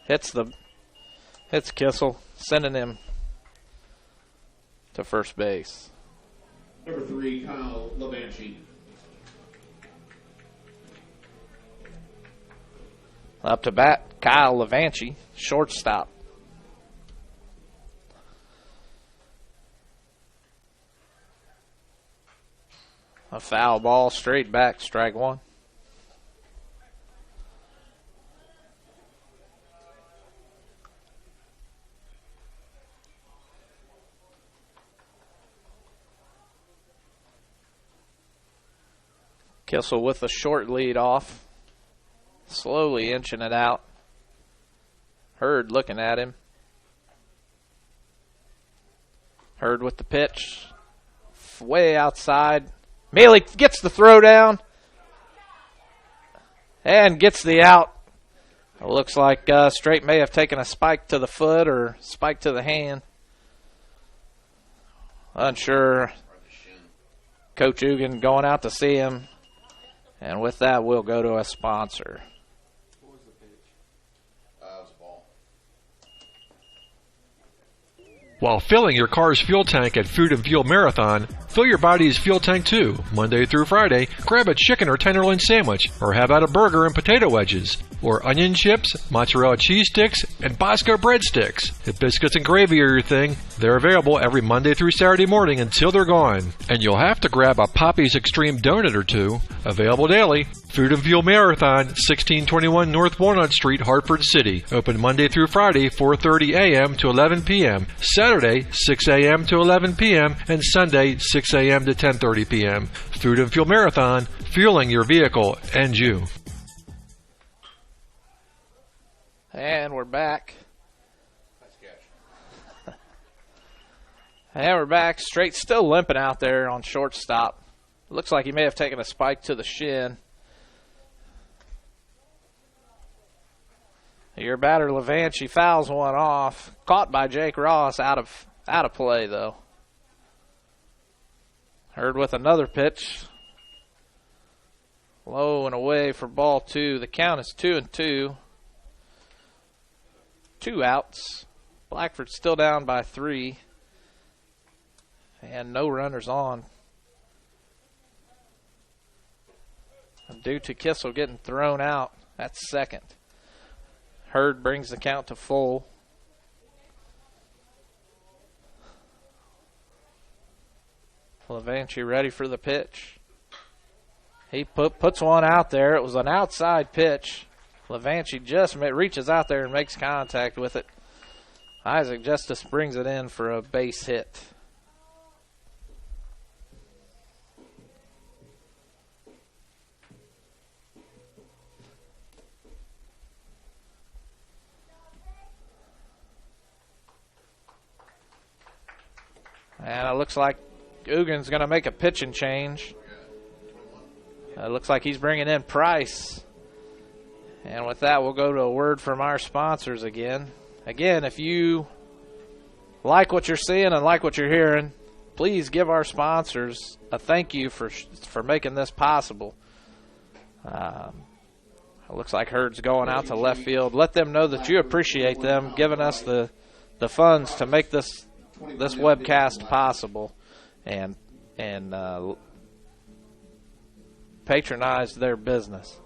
S1: Hits Kissel, sending him to first base.
S3: Number 3, Kyle Levanchi.
S1: Up to bat, Kyle Levanchi, shortstop. A foul ball, straight back, strike 1. Kissel with a short lead off. Slowly inching it out. Hurd looking at him. Hurd with the pitch. Way outside. Mealy gets the throw down. And gets the out. It looks like Straight may have taken a spike to the foot or spike to the hand. Unsure. Coach Ugan going out to see him. And with that, we'll go to a sponsor.
S3: What was the pitch? It was a ball.
S4: While filling your car's fuel tank at Food and Fuel Marathon, fill your body's fuel tank too. Monday through Friday, grab a chicken or tenderloin sandwich, or have out a burger and potato wedges, or onion chips, mozzarella cheese sticks, and Bosco breadsticks. If biscuits and gravy are your thing, they're available every Monday through Saturday morning until they're gone. And you'll have to grab a Poppy's Extreme donut or two. Available daily. Food and Fuel Marathon, 1621 North Walnut Street, Hartford City. Open Monday through Friday, 4:30 a.m. to 11 p.m. Saturday, 6 a.m. to 11 p.m. and Sunday, 6 a.m. to 10:30 p.m. Food and Fuel Marathon, fueling your vehicle and you.
S1: And we're back.
S3: Nice catch.
S1: And we're back. Straight still limping out there on shortstop. Looks like he may have taken a spike to the shin. Your batter Levanchi fouls one off. Caught by Jake Ross, out of play though. Hurd with another pitch. Low and away for ball 2. The count is 2-2. 2 outs. Blackford still down by 3. And no runners on. Due to Kissel getting thrown out at second. Hurd brings the count to full. Levanchi ready for the pitch. He puts one out there. It was an outside pitch. Levanchi just reaches out there and makes contact with it. Isaac Justice brings it in for a base hit. And it looks like Ugan's going to make a pitching change. It looks like he's bringing in Price. And with that, we'll go to a word from our sponsors again. Again, if you like what you're seeing and like what you're hearing, please give our sponsors a thank you for making this possible. It looks like Herd's going out to left field. Let them know that you appreciate them giving us the funds to make this webcast possible, and patronize their business.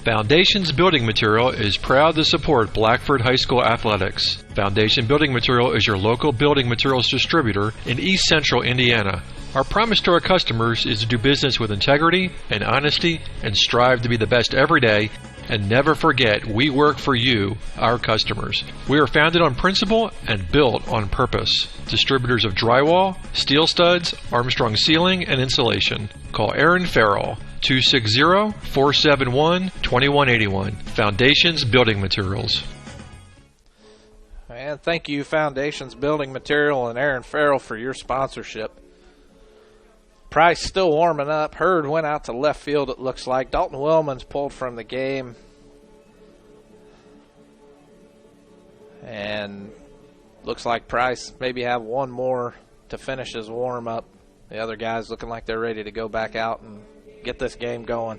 S4: Foundations Building Material is proud to support Blackford High School athletics. Foundation Building Material is your local building materials distributor in East Central Indiana. Our promise to our customers is to do business with integrity and honesty and strive to be the best every day. And never forget, we work for you, our customers. We are founded on principle and built on purpose. Distributors of drywall, steel studs, Armstrong ceiling, and insulation. Call Aaron Farrell, 260-471-2181. Foundations Building Materials.
S1: And thank you, Foundations Building Material and Aaron Farrell, for your sponsorship. Price still warming up. Hurd went out to left field, it looks like. Dalton Willman's pulled from the game. And looks like Price maybe have one more to finish his warm-up. The other guys looking like they're ready to go back out and get this game going.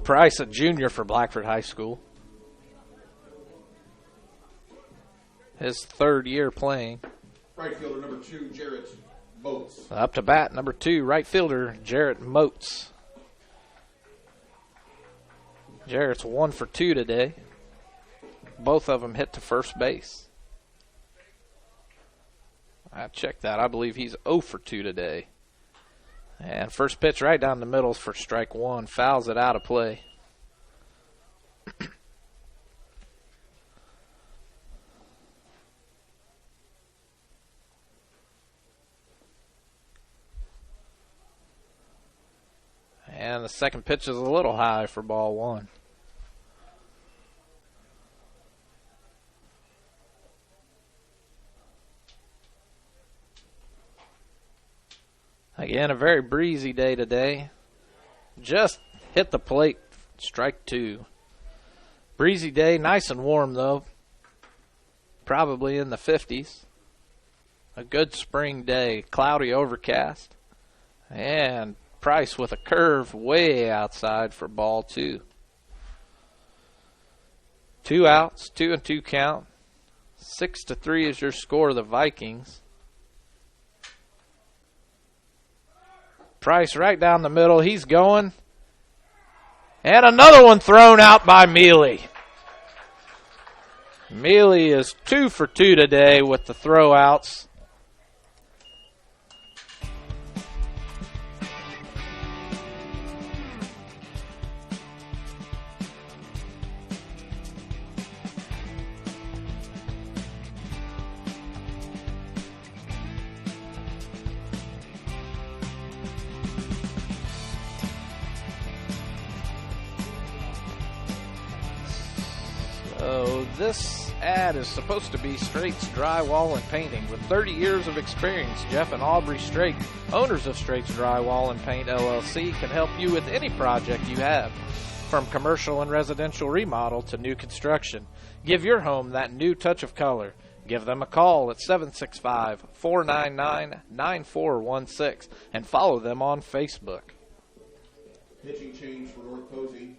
S1: Price, a junior for Blackford High School. His third year playing.
S3: Right fielder number 2, Jarrett Moats.
S1: Up to bat, number 2, right fielder, Jarrett Moats. Jarrett's 1 for 2 today. Both of them hit to first base. I checked that. I believe he's 0 for 2 today. And first pitch right down the middle for strike 1. Fouls it out of play. And the second pitch is a little high for ball 1. Again, a very breezy day today. Just hit the plate, strike 2. Breezy day, nice and warm though. Probably in the 50s. A good spring day, cloudy overcast. And Price with a curve way outside for ball 2. 2 outs, 2-2 count. 6-3 is your score, the Vikings. Price right down the middle. He's going. And another one thrown out by Mealy. Mealy is 2 for 2 today with the throwouts. This ad is supposed to be Straight's Drywall and Painting. With 30 years of experience, Jeff and Aubrey Straight, owners of Straight's Drywall and Paint LLC, can help you with any project you have, from commercial and residential remodel to new construction. Give your home that new touch of color. Give them a call at 765-499-9416 and follow them on Facebook.
S3: Pitching change for North Posey.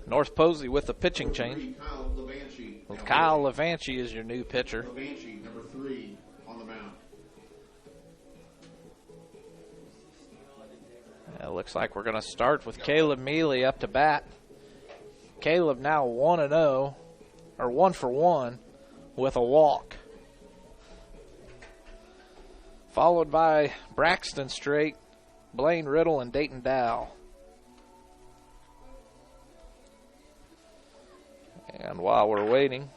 S1: North Posey with the pitching change.
S3: Kyle Levanchi.
S1: Well, Kyle Levanchi is your new pitcher.
S3: Levanchi, number 3, on the mound.
S1: It looks like we're going to start with Caleb Mealy up to bat. Caleb now 1-0, or 1 for 1, with a walk. Followed by Braxton Straight, Blaine Riddle, and Dayton Dow. And while we're waiting,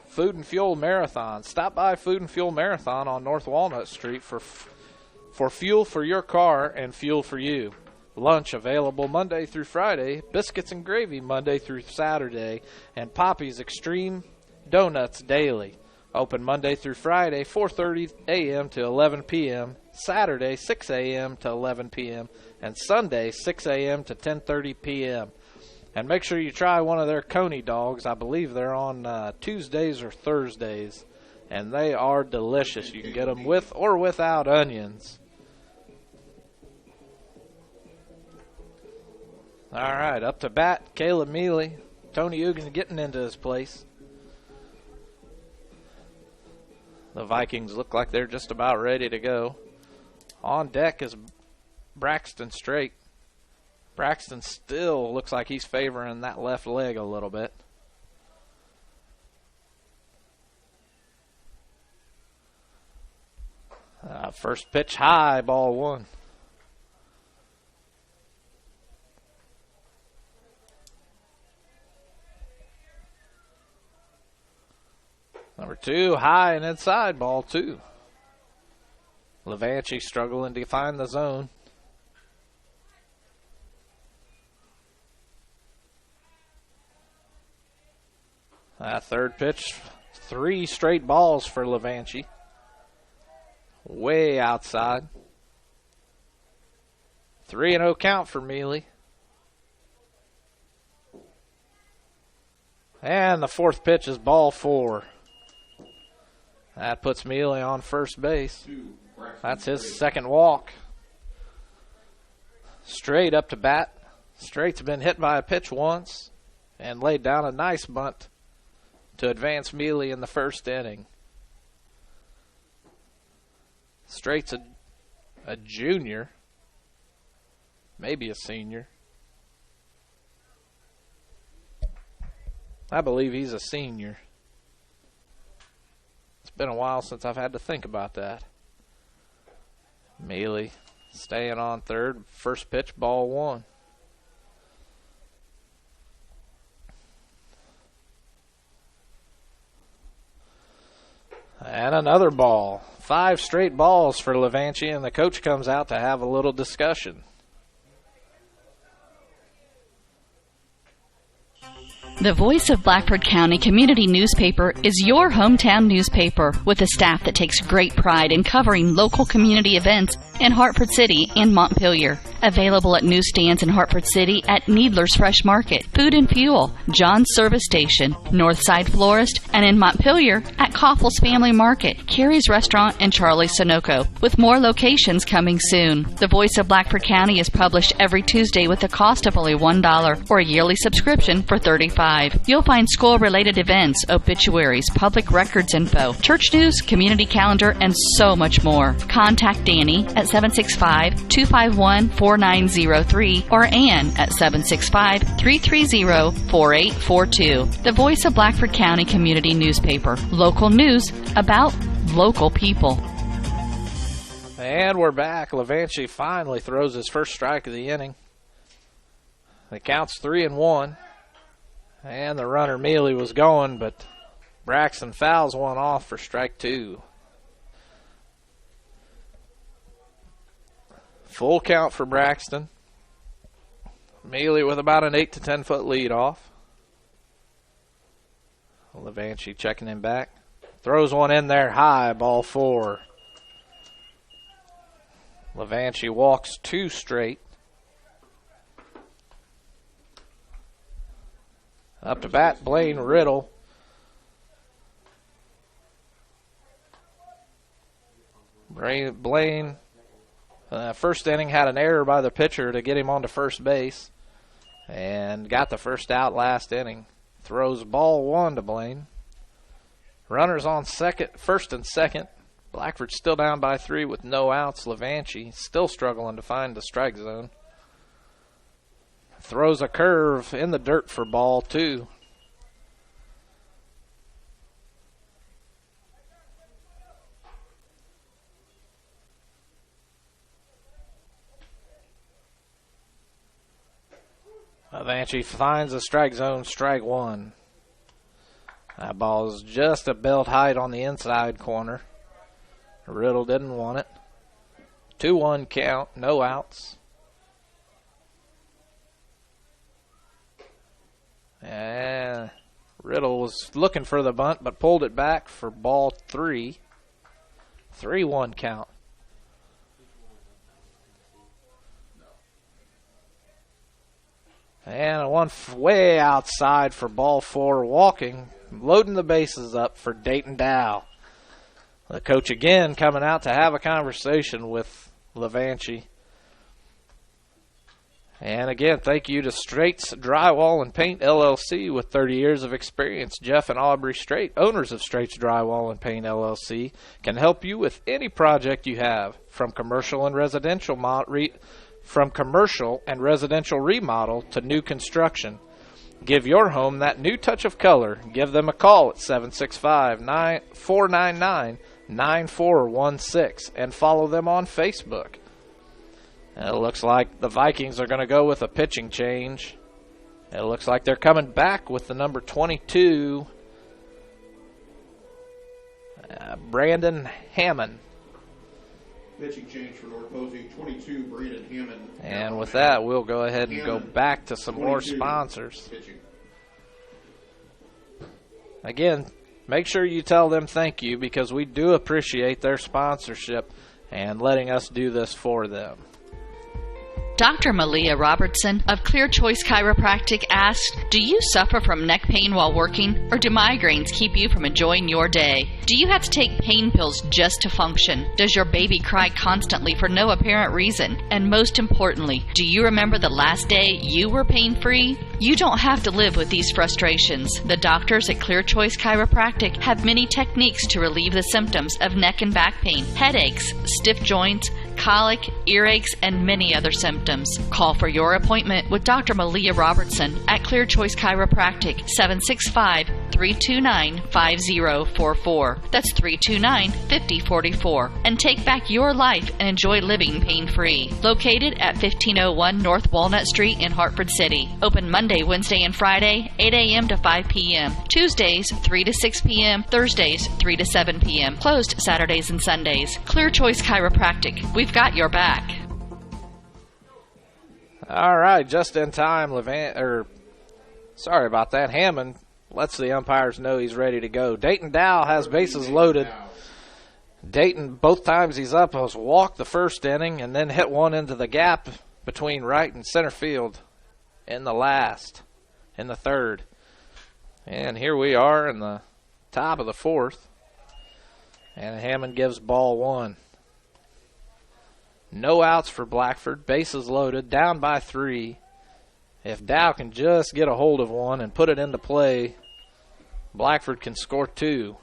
S1: Food and Fuel Marathon. Stop by Food and Fuel Marathon on North Walnut Street for fuel for your car and fuel for you. Lunch available Monday through Friday, biscuits and gravy Monday through Saturday, and Poppy's Extreme Donuts daily. Open Monday through Friday, 4:30 a.m. to 11 p.m., Saturday, 6 a.m. to 11 p.m., and Sunday, 6 a.m. to 10:30 p.m. And make sure you try one of their Coney dogs. I believe they're on Tuesdays or Thursdays. and they are delicious. You can get them with or without onions. All right, up to bat, Caleb Mealy. Tony Ugan getting into his place. The Vikings look like they're just about ready to go. On deck is Braxton Straight. Braxton still looks like he's favoring that left leg a little bit. First pitch high, ball one. Number two, high and inside, ball two. Levanchi struggling to find the zone. Third pitch, 3 straight balls for Levanchi. Way outside. 3-0 count for Mealy. And the fourth pitch is ball 4. That puts Mealy on first base. That's his second walk. Straight up to bat. Straight's been hit by a pitch once and laid down a nice bunt to advance Mealy in the first inning. Straight's a junior, maybe a senior. I believe he's a senior. It's been a while since I've had to think about that. Mealy staying on third. First pitch, ball 1. And another ball. 5 straight balls for Levanchi, and the coach comes out to have a little discussion.
S2: The Voice of Blackford County Community Newspaper is your hometown newspaper with a staff that takes great pride in covering local community events in Hartford City and Montpelier. Available at newsstands in Hartford City at Needler's Fresh Market, Food and Fuel, John's Service Station, Northside Florist, and in Montpelier at Koffels Family Market, Carrie's Restaurant, and Charlie's Sunoco, with more locations coming soon. The Voice of Blackford County is published every Tuesday with a cost of only $1 or a yearly subscription for $35. You'll find school-related events, obituaries, public records info, church news, community calendar, and so much more. Contact Danny at 765-251-4903 or Ann at 765-330-4842. The Voice of Blackford County Community Newspaper. Local news about local people.
S1: And we're back. Levanchi finally throws his first strike of the inning. The count's 3-1. And the runner Mealy was going, but Braxton fouls one off for strike 2. Full count for Braxton. Mealy with about an 8 to 10 foot lead off. Levanchi checking him back. Throws one in there high, ball 4. Levanchi walks 2 straight. Up to bat, Blaine Riddle. Blaine, first inning, had an error by the pitcher to get him onto first base and got the first out last inning. Throws ball 1 to Blaine. Runners on first and second. Blackford still down by 3 with no outs. Levanchi still struggling to find the strike zone. Throws a curve in the dirt for ball 2. Levanchi finds the strike zone, strike 1. That ball is just a belt height on the inside corner. Riddle didn't want it. 2-1 count, no outs. And Riddle was looking for the bunt, but pulled it back for ball 3. 3-1 count. And one way outside for ball 4, walking, loading the bases up for Dayton Dow. The coach again coming out to have a conversation with Levanchi. And again, thank you to Straits Drywall and Paint LLC with 30 years of experience. Jeff and Aubrey Strait, owners of Straits Drywall and Paint LLC, can help you with any project you have, from commercial and residential remodel to new construction. Give your home that new touch of color. Give them a call at 765-499-9416 and follow them on Facebook. It looks like the Vikings are going to go with a pitching change. It looks like they're coming back with the number 22, Brandon Hammond.
S3: Pitching change for North Posey, 22, Brandon Hammond.
S1: And with that, we'll go ahead and go back to some more sponsors.
S3: Pitching.
S1: Again, make sure you tell them thank you, because we do appreciate their sponsorship and letting us do this for them.
S2: Dr. Malia Robertson of Clear Choice Chiropractic asks, do you suffer from neck pain while working, or do migraines keep you from enjoying your day? Do you have to take pain pills just to function? Does your baby cry constantly for no apparent reason? And most importantly, do you remember the last day you were pain-free? You don't have to live with these frustrations. The doctors at Clear Choice Chiropractic have many techniques to relieve the symptoms of neck and back pain, headaches, stiff joints, colic, earaches, and many other symptoms. Call for your appointment with Dr. Malia Robertson at Clear Choice Chiropractic, 765-329-5044. That's 329-5044. And take back your life and enjoy living pain-free. Located at 1501 North Walnut Street in Hartford City. Open Monday, Wednesday, and Friday, 8 a.m. to 5 p.m. Tuesdays, 3 to 6 p.m. Thursdays, 3 to 7 p.m. Closed Saturdays and Sundays. Clear Choice Chiropractic. We've got your back.
S1: All right, just in time, sorry about that. Hammond lets the umpires know he's ready to go. Dayton Dow has bases loaded. Dayton, both times he's up, has walked the first inning and then hit one into the gap between right and center field in the third. And here we are in the top of the fourth. And Hammond gives ball one. No outs for Blackford. Bases loaded. Down by 3. If Dow can just get a hold of one and put it into play, Blackford can score 2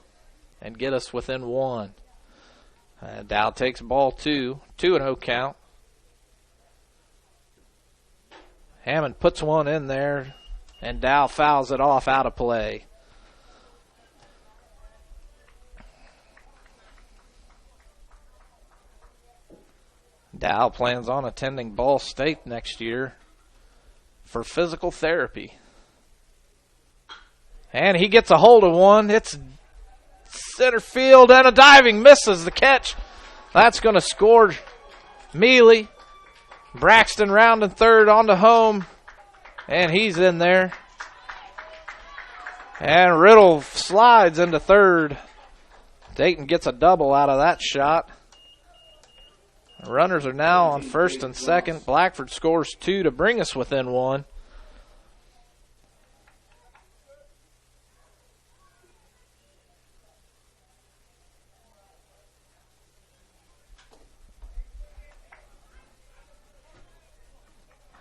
S1: and get us within 1. Dow takes ball 2. 2-0 count. Hammond puts one in there, and Dow fouls it off out of play. Dow plans on attending Ball State next year for physical therapy. And he gets a hold of one. It's center field, and a diving misses the catch. That's going to score Mealy. Braxton rounding third onto home, and he's in there. And Riddle slides into third. Dayton gets a double out of that shot. Runners are now on first and second. Blackford scores 2 to bring us within 1.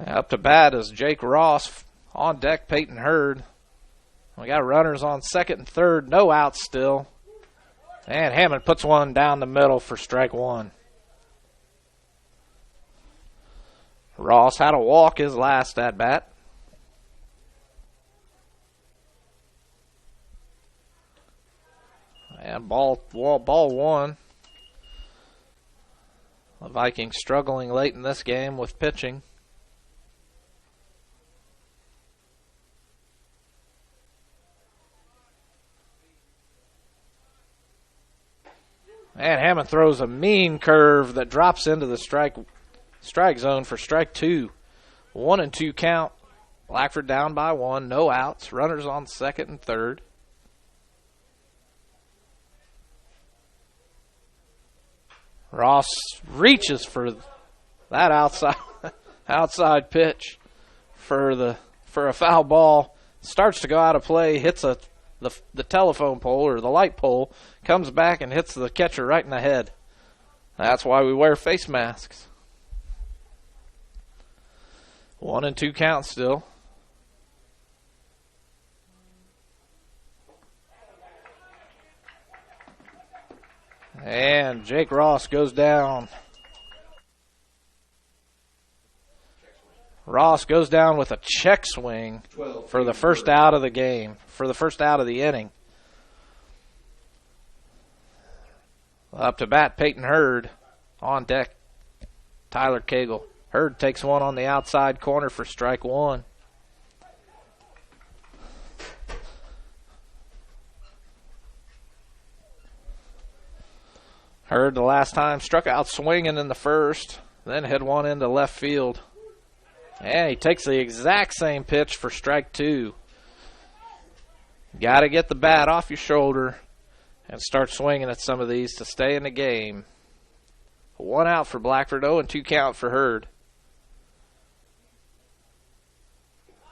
S1: Up to bat is Jake Ross. On deck, Peyton Hurd. We got runners on second and third. No outs still. And Hammond puts one down the middle for strike 1. Ross had a walk his last at bat. And ball 1. The Vikings struggling late in this game with pitching. And Hammond throws a mean curve that drops into the strike zone for strike 2. 1-2 count. Blackford down by 1. No outs. Runners on second and third. Ross reaches for that outside pitch for a foul ball. Starts to go out of play. Hits a the telephone pole or the light pole, comes back and hits the catcher right in the head. That's why we wear face masks. 1-2 count still. And Jake Ross goes down. Ross goes down with a check swing for the first out of the game, for the first out of the inning. Up to bat, Peyton Hurd. On deck, Tyler Cagle. Hurd takes one on the outside corner for strike one. Hurd the last time struck out swinging in the first, then hit one into left field. And he takes the exact same pitch for strike two. Got to get the bat off your shoulder and start swinging at some of these to stay in the game. 1 out for Blackford, 0-2 count for Hurd.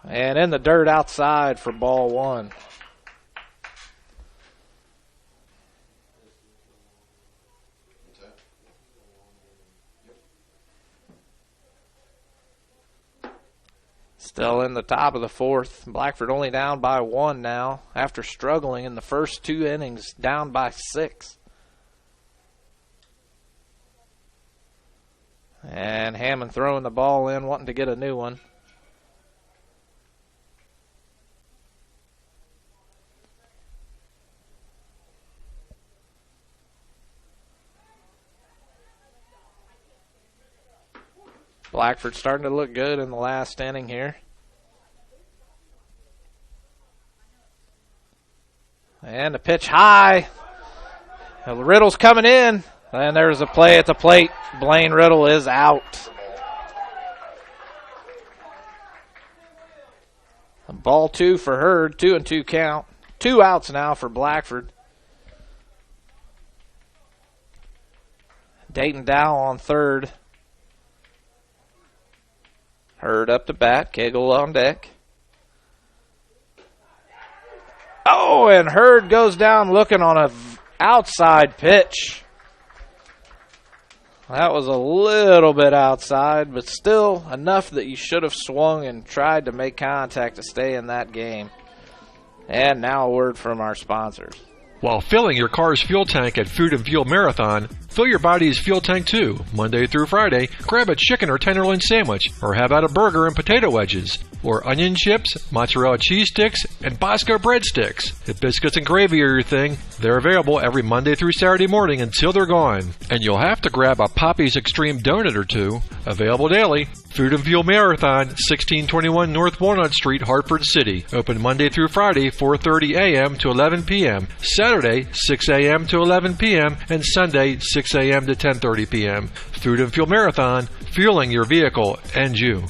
S1: And in the dirt outside for ball one. Still in the top of the fourth. Blackford only down by 1 now after struggling in the first 2 innings, down by 6. And Hammond throwing the ball in, wanting to get a new one. Blackford starting to look good in the last inning here. And the pitch high. Riddle's coming in. And there's a play at the plate. Blaine Riddle is out. Ball 2 for Hurd, 2-2 count. 2 outs now for Blackford. Dayton Dow on third. Hurd up to bat, Cagle on deck. Oh, and Hurd goes down looking on a outside pitch. That was a little bit outside, but still enough that you should have swung and tried to make contact to stay in that game. And now a word from our sponsors.
S4: While filling your car's fuel tank at Food and Fuel Marathon, fill your body's fuel tank too. Monday through Friday, grab a chicken or tenderloin sandwich, or have out a burger and potato wedges, or onion chips, mozzarella cheese sticks, and Bosco breadsticks. If biscuits and gravy are your thing, they're available every Monday through Saturday morning until they're gone. And you'll have to grab a Poppy's Extreme donut or two. Available daily. Food and Fuel Marathon, 1621 North Walnut Street, Hartford City. Open Monday through Friday, 4:30 a.m. to 11 p.m. Saturday, 6 a.m. to 11 p.m. and Sunday, 6 a.m. to 10:30 p.m. Food and Fuel Marathon, fueling your vehicle and you.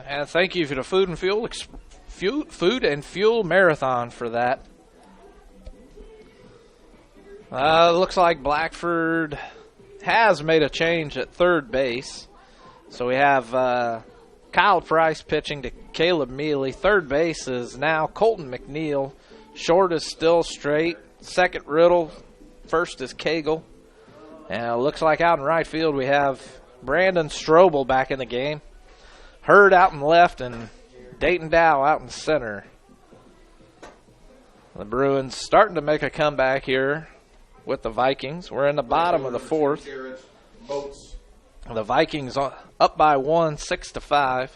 S1: And thank you for the Food and Fuel Marathon for that. Looks like Blackford has made a change at third base. So we have Kyle Price pitching to Caleb Mealy. Third base is now Colton McNeil. Short is still straight. Second, Riddle. First is Cagle. And it looks like out in right field we have Brandon Strobel back in the game. Hurd out in left and Dayton Dow out in center. The Bruins starting to make a comeback here with the Vikings. We're in the bottom of the fourth. The Vikings up by 1, 6-5.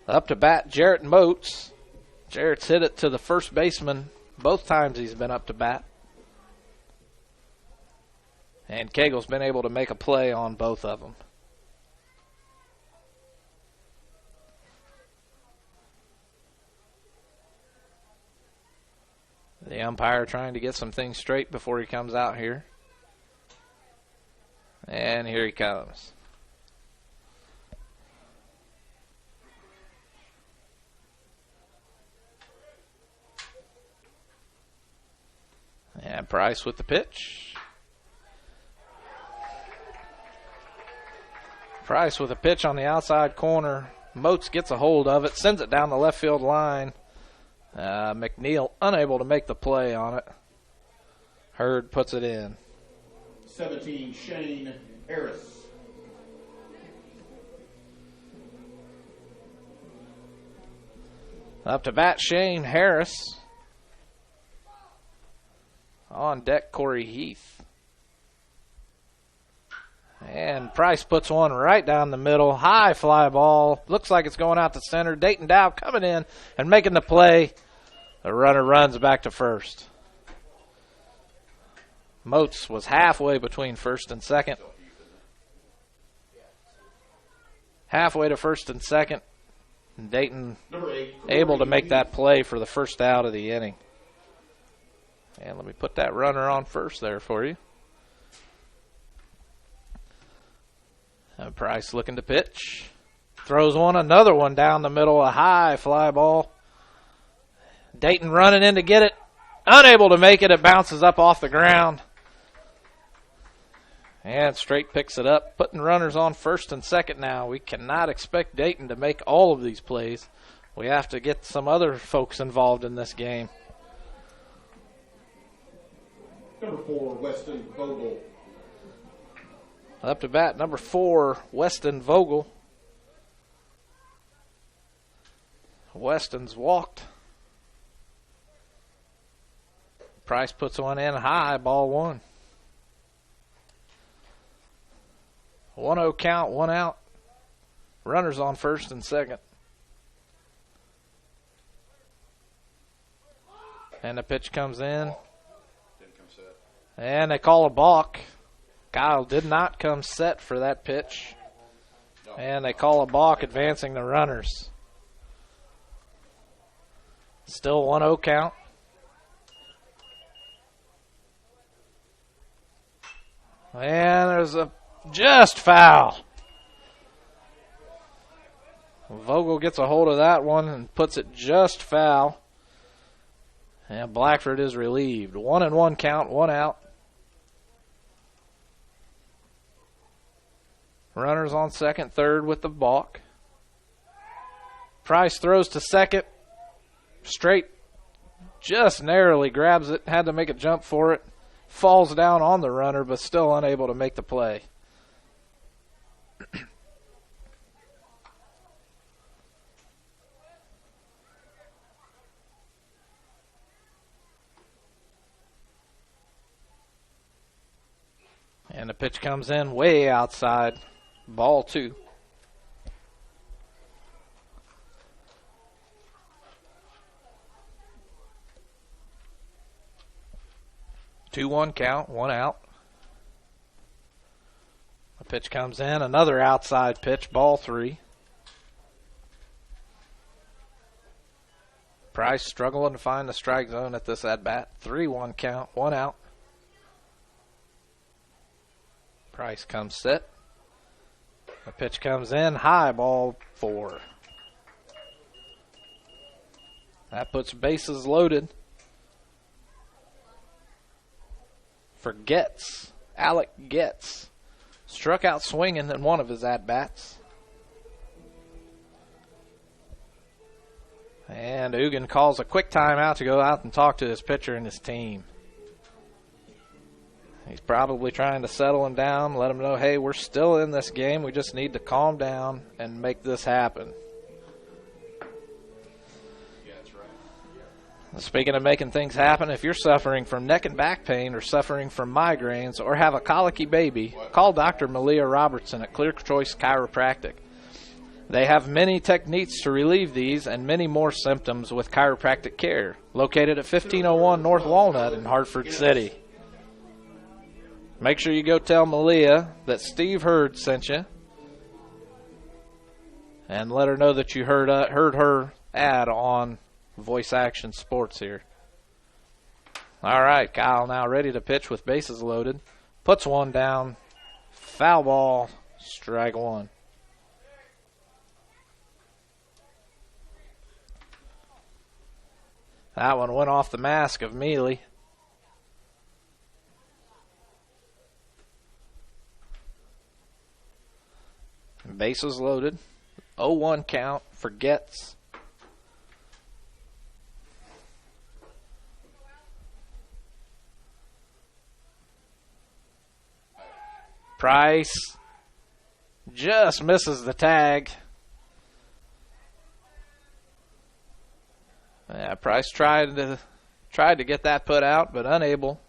S1: Up to bat, Jarrett Moats. Jarrett's hit it to the first baseman both times he's been up to bat. And Cagle's been able to make a play on both of them. The umpire trying to get some things straight before he comes out here. And here he comes. And Price with the pitch. Price with a pitch on the outside corner. Moats gets a hold of it, sends it down the left field line. McNeil unable to make the play on it. Hurd puts it in.
S3: 17, Shane Harris.
S1: Up to bat, Shane Harris. On deck, Corey Heath. And Price puts one right down the middle. High fly ball. Looks like it's going out to center. Dayton Dow coming in and making the play. The runner runs back to first. Moats was halfway between first and second. Halfway to first and second. And Dayton able to make that play for the first out of the inning. And let me put that runner on first there for you. And Price looking to pitch. Throws another one down the middle, a high fly ball. Dayton running in to get it. Unable to make it. It bounces up off the ground. And Straight picks it up, putting runners on first and second now. We cannot expect Dayton to make all of these plays. We have to get some other folks involved in this game.
S3: Number 4, Weston Vogel.
S1: Up to bat, number 4, Weston Vogel. Weston's walked. Price puts one in high, ball one. 1-0 count, 1 out. Runners on first and second. And the pitch comes in.
S3: Didn't come set.
S1: And they call a balk. Kyle did not come set for that pitch. And they call a balk, advancing the runners. Still 1-0 count. And there's a just foul. Vogel gets a hold of that one and puts it just foul. And Blackford is relieved. 1-1 count, 1 out. Runners on second, third with the balk. Price throws to second. Straight just narrowly grabs it. Had to make a jump for it. Falls down on the runner, but still unable to make the play. And the pitch comes in way outside. Ball 2. Two 1 count, 1 out. The pitch comes in, another outside pitch, ball 3. Price struggling to find the strike zone at this at-bat. 3-1 count, 1 out. Price comes set. The pitch comes in, high, ball 4. That puts bases loaded for Getz. Alec Getz struck out swinging in one of his at-bats. And Ugan calls a quick timeout to go out and talk to his pitcher and his team. He's probably trying to settle him down, let him know, hey, we're still in this game. We just need to calm down and make this happen.
S3: Yeah, that's right. Yeah.
S1: Speaking of making things happen, if you're suffering from neck and back pain or suffering from migraines or have a colicky baby, call Dr. Malia Robertson at Clear Choice Chiropractic. They have many techniques to relieve these and many more symptoms with chiropractic care. Located at 1501 North Walnut in Hartford City. Make sure you go tell Malia that Steve Hurd sent you. And let her know that you heard her ad on Voice Action Sports here. All right, Kyle now ready to pitch with bases loaded. Puts one down. Foul ball. Strike 1. That one went off the mask of Mealy. Bases loaded. 0-1 count for Getz. Price just misses the tag. Yeah, Price tried to get that put out, but unable.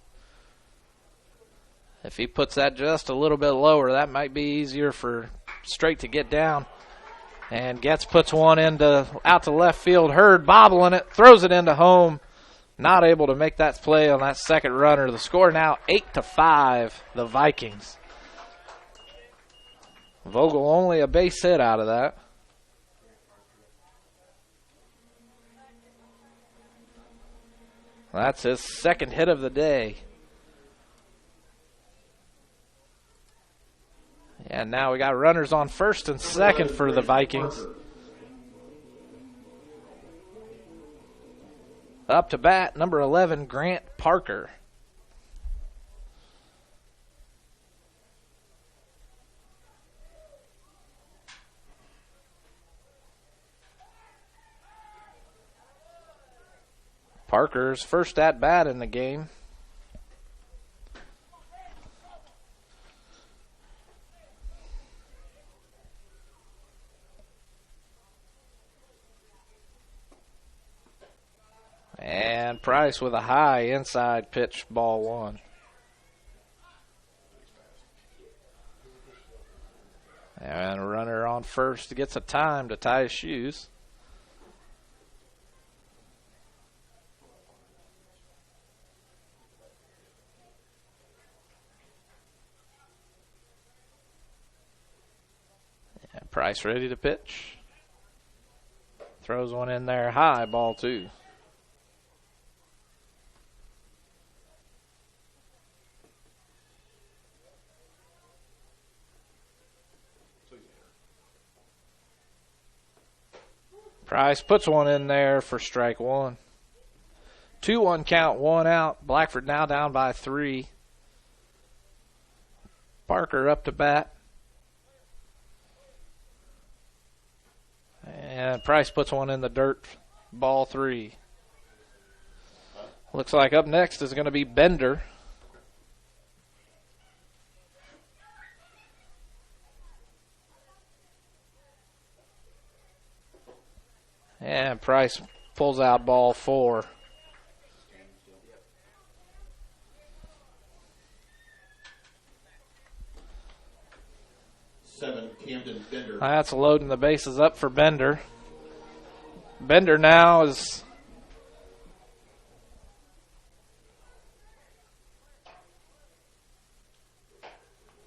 S1: If he puts that just a little bit lower, that might be easier for Straight to get down. And Getz puts one out to left field. Hurd bobbling it, throws it into home. Not able to make that play on that second runner. The score now 8-5, the Vikings. Vogel only a base hit out of that. That's his second hit of the day. And now we got runners on first and second for the Vikings. Up to bat, number 11, Grant Parker. Parker's first at bat in the game. And Price with a high inside pitch, ball one. And a runner on first gets a time to tie his shoes. And Price ready to pitch. Throws one in there high, ball two. Price puts one in there for strike one. 2-1 count, one out. Blackford now down by 3. Parker up to bat. And Price puts one in the dirt, ball 3. Looks like up next is going to be Bender. And Price pulls out ball 4.
S3: Camden Bender.
S1: That's loading the bases up for Bender. Bender now is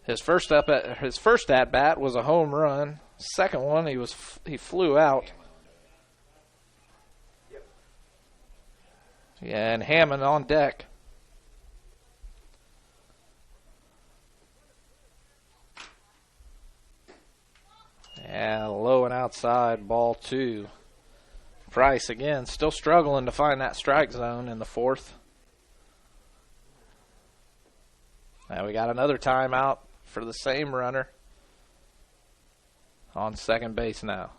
S1: his first at bat was a home run. Second one he flew out. Yeah, and Hammond on deck. And low and outside, ball 2. Price again, still struggling to find that strike zone in the 4th. Now we got another timeout for the same runner on second base now.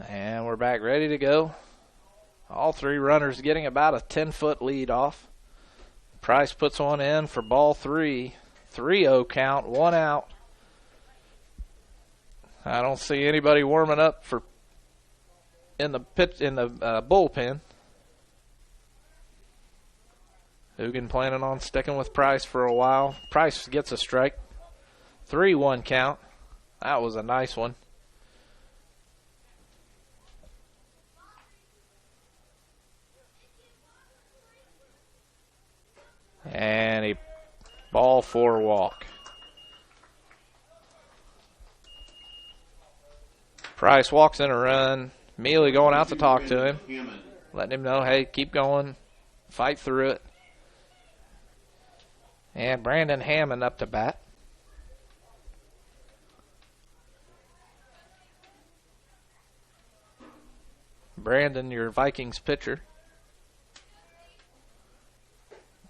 S1: And we're back ready to go. All 3 runners getting about a 10-foot lead off. Price puts one in for ball 3. 3-0 count, one out. I don't see anybody warming up in the bullpen. Hugan planning on sticking with Price for a while. Price gets a strike. 3-1 count. That was a nice one. And a ball 4 walk. Price walks in a run. Mealy going out to talk to him. Letting him know, hey, keep going. Fight through it. And Brandon Hammond up to bat. Brandon, your Vikings pitcher.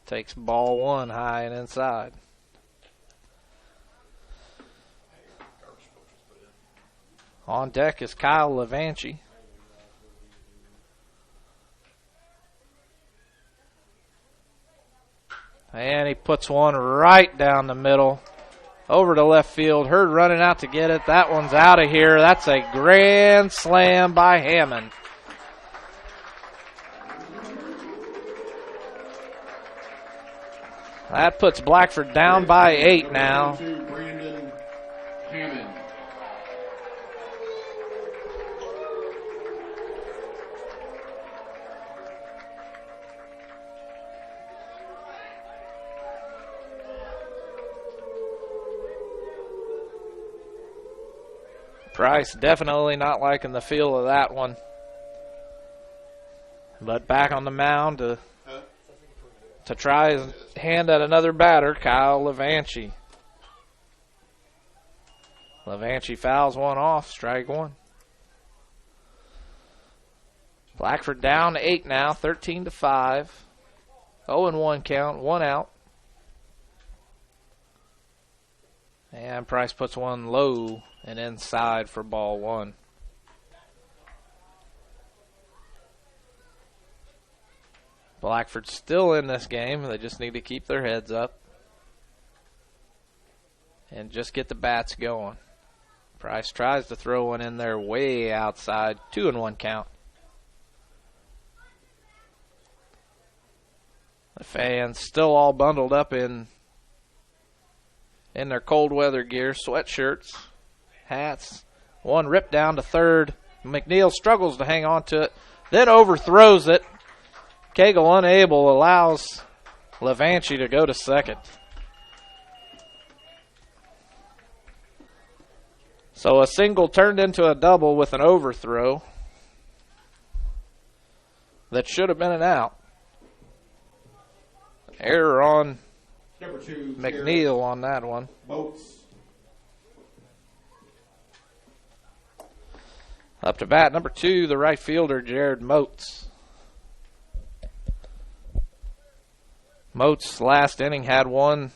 S1: Takes ball 1 high and inside. On deck is Kyle Levanchi. And he puts one right down the middle. Over to left field. Hurd running out to get it. That one's out of here. That's a grand slam by Hammond. That puts Blackford down by 8 now.
S3: Brandon Hammond.
S1: Price definitely not liking the feel of that one. But back on the mound to try his hand at another batter, Kyle Levanchi. Levanchi fouls one off, strike one. Blackford down to 8 now, 13-5. 0-1 count, 1 out. And Price puts one low and inside for ball 1. Blackford's still in this game. They just need to keep their heads up and just get the bats going. Price tries to throw one in there way outside. 2-1 count. The fans still all bundled up in their cold weather gear, sweatshirts, hats. One ripped down to third. McNeil struggles to hang on to it, then overthrows it. Cagle unable, allows Levanchi to go to second. So a single turned into a double with an overthrow that should have been an out. Error on
S3: Number 2,
S1: McNeil on that one.
S3: Boats.
S1: Up to bat, number 2, the right fielder, Jared Moats. Moats last inning had one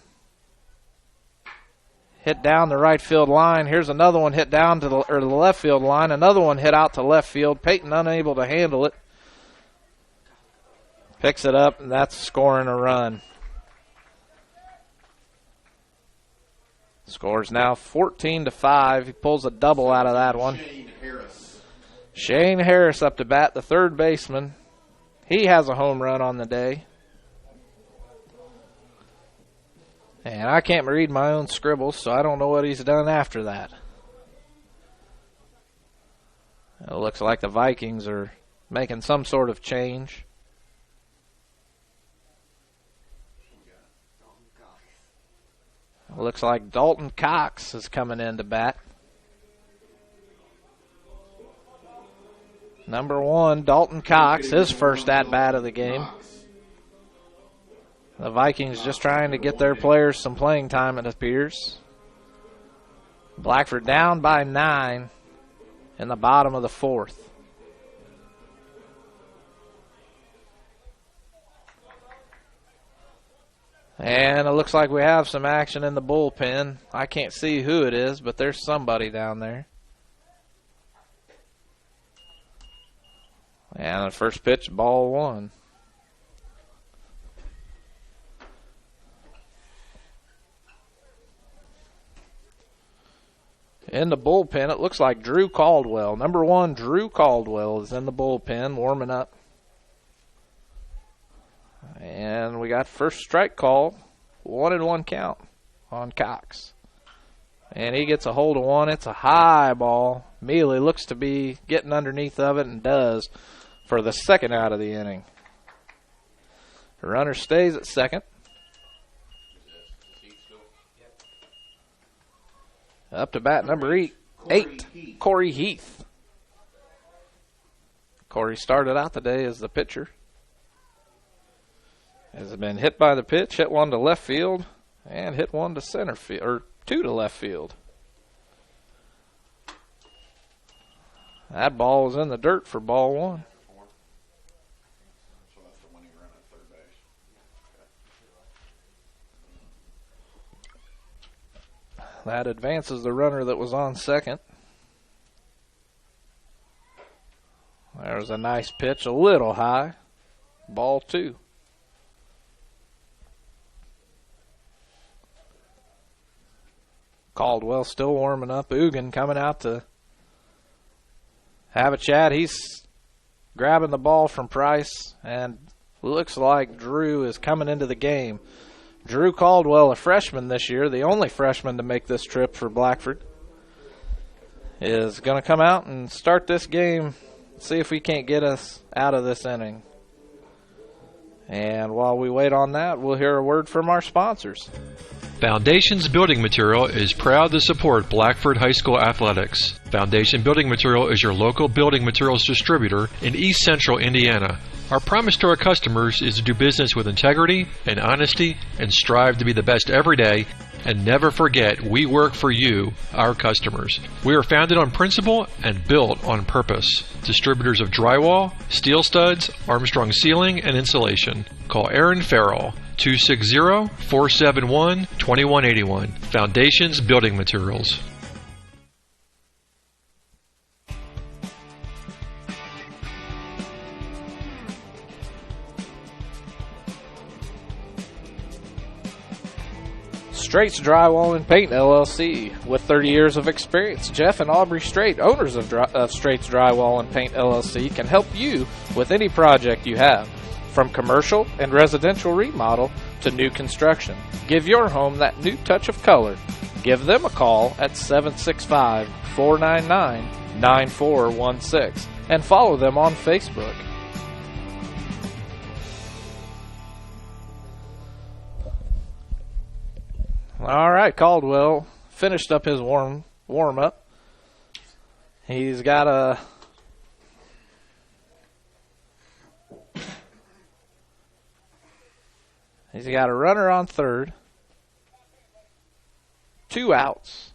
S1: hit down the right field line. Here's another one hit down to the left field line. Another one hit out to left field. Peyton unable to handle it. Picks it up, and that's scoring a run. Scores now 14-5. He pulls a double out of that one. Shane Harris up to bat, the third baseman. He has a home run on the day. And I can't read my own scribbles, so I don't know what he's done after that. It looks like the Vikings are making some sort of change. It looks like Dalton Cox is coming in to bat. Number 1, Dalton Cox, his first at-bat of the game. The Vikings just trying to get their players some playing time, it appears. Blackford down by 9 in the bottom of the 4th. And it looks like we have some action in the bullpen. I can't see who it is, but there's somebody down there. And the first pitch, ball 1. In the bullpen, it looks like Drew Caldwell. Number 1, Drew Caldwell is in the bullpen, warming up. And we got first strike call, 1-1 count on Cox. And he gets a hold of one. It's a high ball. Mealy looks to be getting underneath of it and does for the second out of the inning. The runner stays at second. Up to bat number 8, Corey Heath. Corey started out the day as the pitcher. Has been hit by the pitch, hit one to left field, and hit one to center field, or 2 to left field. That ball was in the dirt for ball 1.
S3: So that's the one you run at third base.
S1: That advances the runner that was on second. There's a nice pitch, a little high. Ball 2. Caldwell still warming up. Ugin coming out to have a chat. He's grabbing the ball from Price, and looks like Drew is coming into the game. Drew Caldwell, a freshman this year, the only freshman to make this trip for Blackford, is going to come out and start this game, see if we can't get us out of this inning. And while we wait on that, we'll hear a word from our sponsors.
S4: Foundations Building Material is proud to support Blackford High School athletics. Foundation Building Material is your local building materials distributor in East Central Indiana. Our promise to our customers is to do business with integrity and honesty and strive to be the best every day. And never forget, we work for you, our customers. We are founded on principle and built on purpose. Distributors of drywall, steel studs, Armstrong ceiling, and insulation. Call Aaron Farrell, 260-471-2181. Foundations Building Materials.
S1: Straight's Drywall and Paint, LLC. With 30 years of experience, Jeff and Aubrey Straight, owners of Straight's Drywall and Paint, LLC, can help you with any project you have, from commercial and residential remodel to new construction. Give your home that new touch of color. Give them a call at 765-499-9416 and follow them on Facebook. All right, Caldwell finished up his warm-up. He's got a runner on third, 2 outs.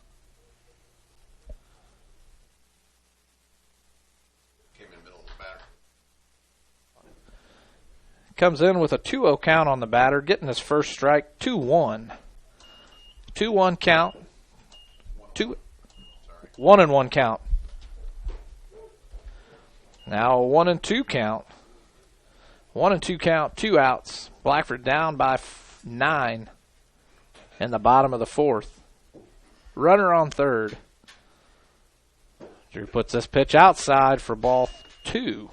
S3: Came in the middle of the batter.
S1: Comes in with a 2-0 count on the batter, getting his first strike, 2-1. 2-1 count. 1-1 count. Now a 1-2 count. 1-2 count, 2 outs. Blackford down by 9 in the bottom of the 4th. Runner on third. Drew puts this pitch outside for ball 2.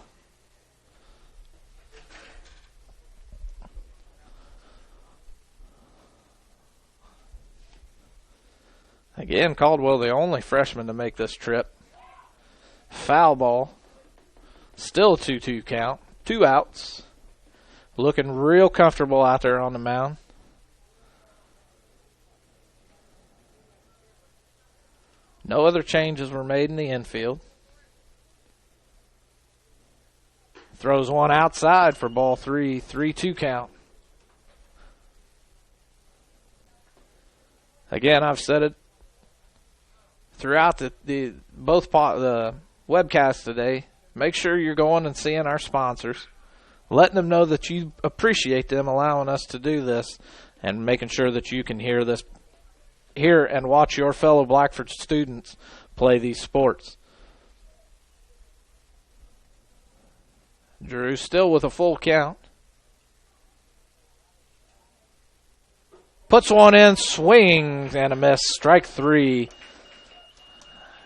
S1: Again, Caldwell, the only freshman to make this trip. Foul ball. Still a 2-2 count. 2 outs. Looking real comfortable out there on the mound. No other changes were made in the infield. Throws one outside for ball 3. 3-2 count. Again, I've said it throughout the webcast today. Make sure you're going and seeing our sponsors, letting them know that you appreciate them allowing us to do this, and making sure that you can hear and watch your fellow Blackford students play these sports. Drew still with a full count. Puts one in, swings, and a miss. Strike 3.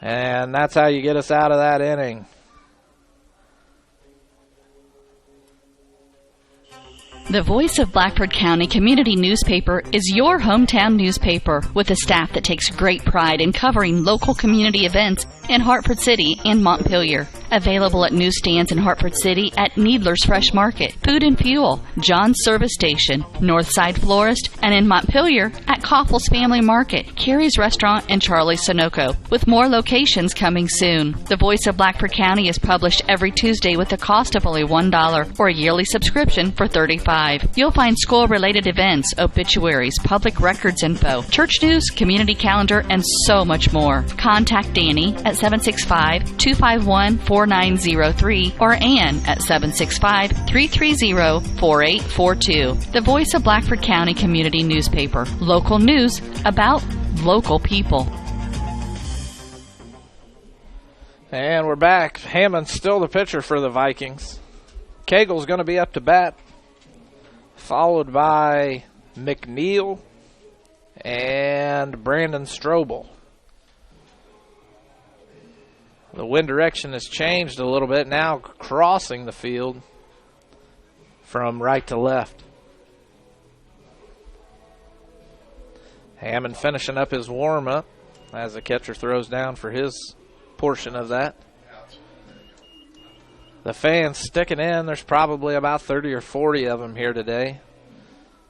S1: And that's how you get us out of that inning.
S2: The Voice of Blackford County Community Newspaper is your hometown newspaper with a staff that takes great pride in covering local community events in Hartford City and Montpelier. Available at newsstands in Hartford City at Needler's Fresh Market, Food and Fuel, John's Service Station, Northside Florist, and in Montpelier at Koppel's Family Market, Carrie's Restaurant, and Charlie's Sunoco, with more locations coming soon. The Voice of Blackford County is published every Tuesday with a cost of only $1 or a yearly subscription for $35. You'll find school-related events, obituaries, public records info, church news, community calendar, and so much more. Contact Danny at 765-251-4903 or Ann at 765-330-4842. The Voice of Blackford County Community Newspaper. Local news about local people.
S1: And we're back. Hammond's still the pitcher for the Vikings. Cagle's going to be up to bat, followed by McNeil and Brandon Strobel. The wind direction has changed a little bit, now crossing the field from right to left. Hammond finishing up his warm-up as the catcher throws down for his portion of that. The fans sticking in. There's probably about 30 or 40 of them here today.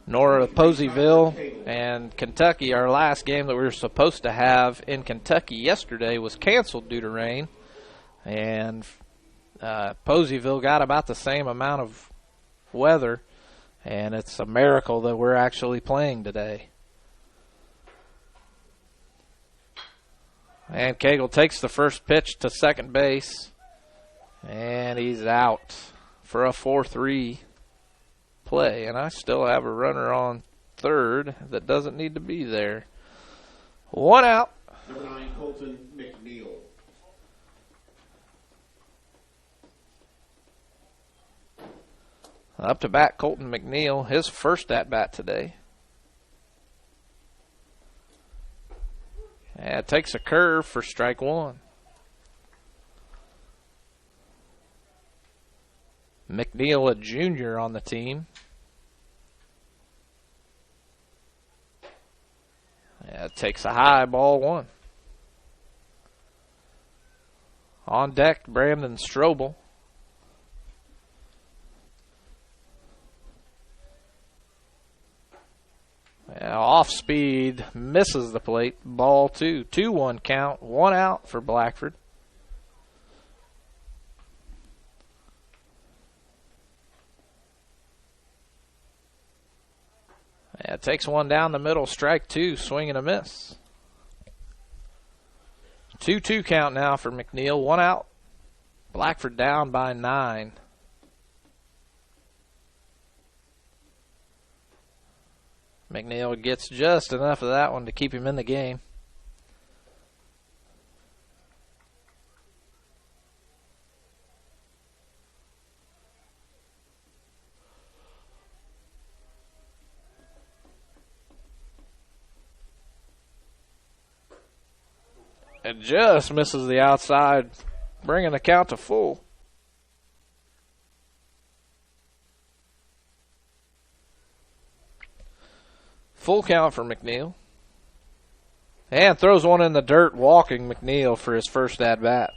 S1: Poseyville and Kentucky, our last game that we were supposed to have in Kentucky yesterday, was canceled due to rain. And Poseyville got about the same amount of weather, and it's a miracle that we're actually playing today. And Cagle takes the first pitch to second base, and he's out for a 4-3 play. And I still have a runner on third that doesn't need to be there. One out.
S3: Number 9, Colton McNeil.
S1: Up to bat, Colton McNeil, his first at-bat today. And it takes a curve for strike one. McNeil, a junior on the team. Yeah, it takes a high, ball one. On deck, Brandon Strobel. Yeah, off speed, misses the plate. Ball two. 2-1 count. One out for Blackford. Yeah, takes one down the middle. Strike two. Swing and a miss. 2-2 count now for McNeil. One out. Blackford down by 9. McNeil gets just enough of that one to keep him in the game. It just misses the outside, bringing the count to full. Full count for McNeil. And throws one in the dirt, walking McNeil for his first at-bat.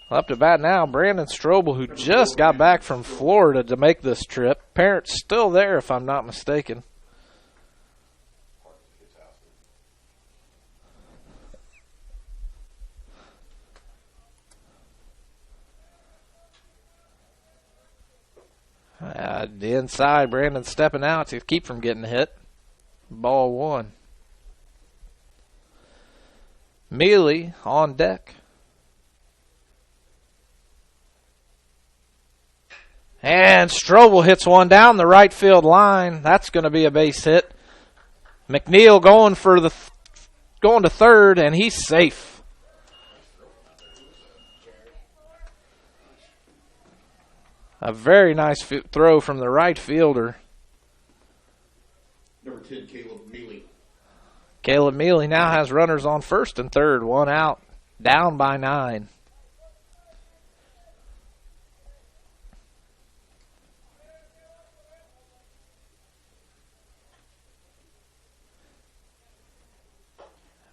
S1: Up to bat now, Brandon Strobel, who just got back from Florida to make this trip. Parents still there, if I'm not mistaken. The inside, Brandon stepping out to keep from getting hit. Ball one. Mealy on deck. And Strobel hits one down the right field line. That's going to be a base hit. McNeil going to third, and he's safe. A very nice throw from the right fielder.
S3: Number 10, Caleb Mealy.
S1: Caleb Mealy now has runners on first and third. One out. Down by 9.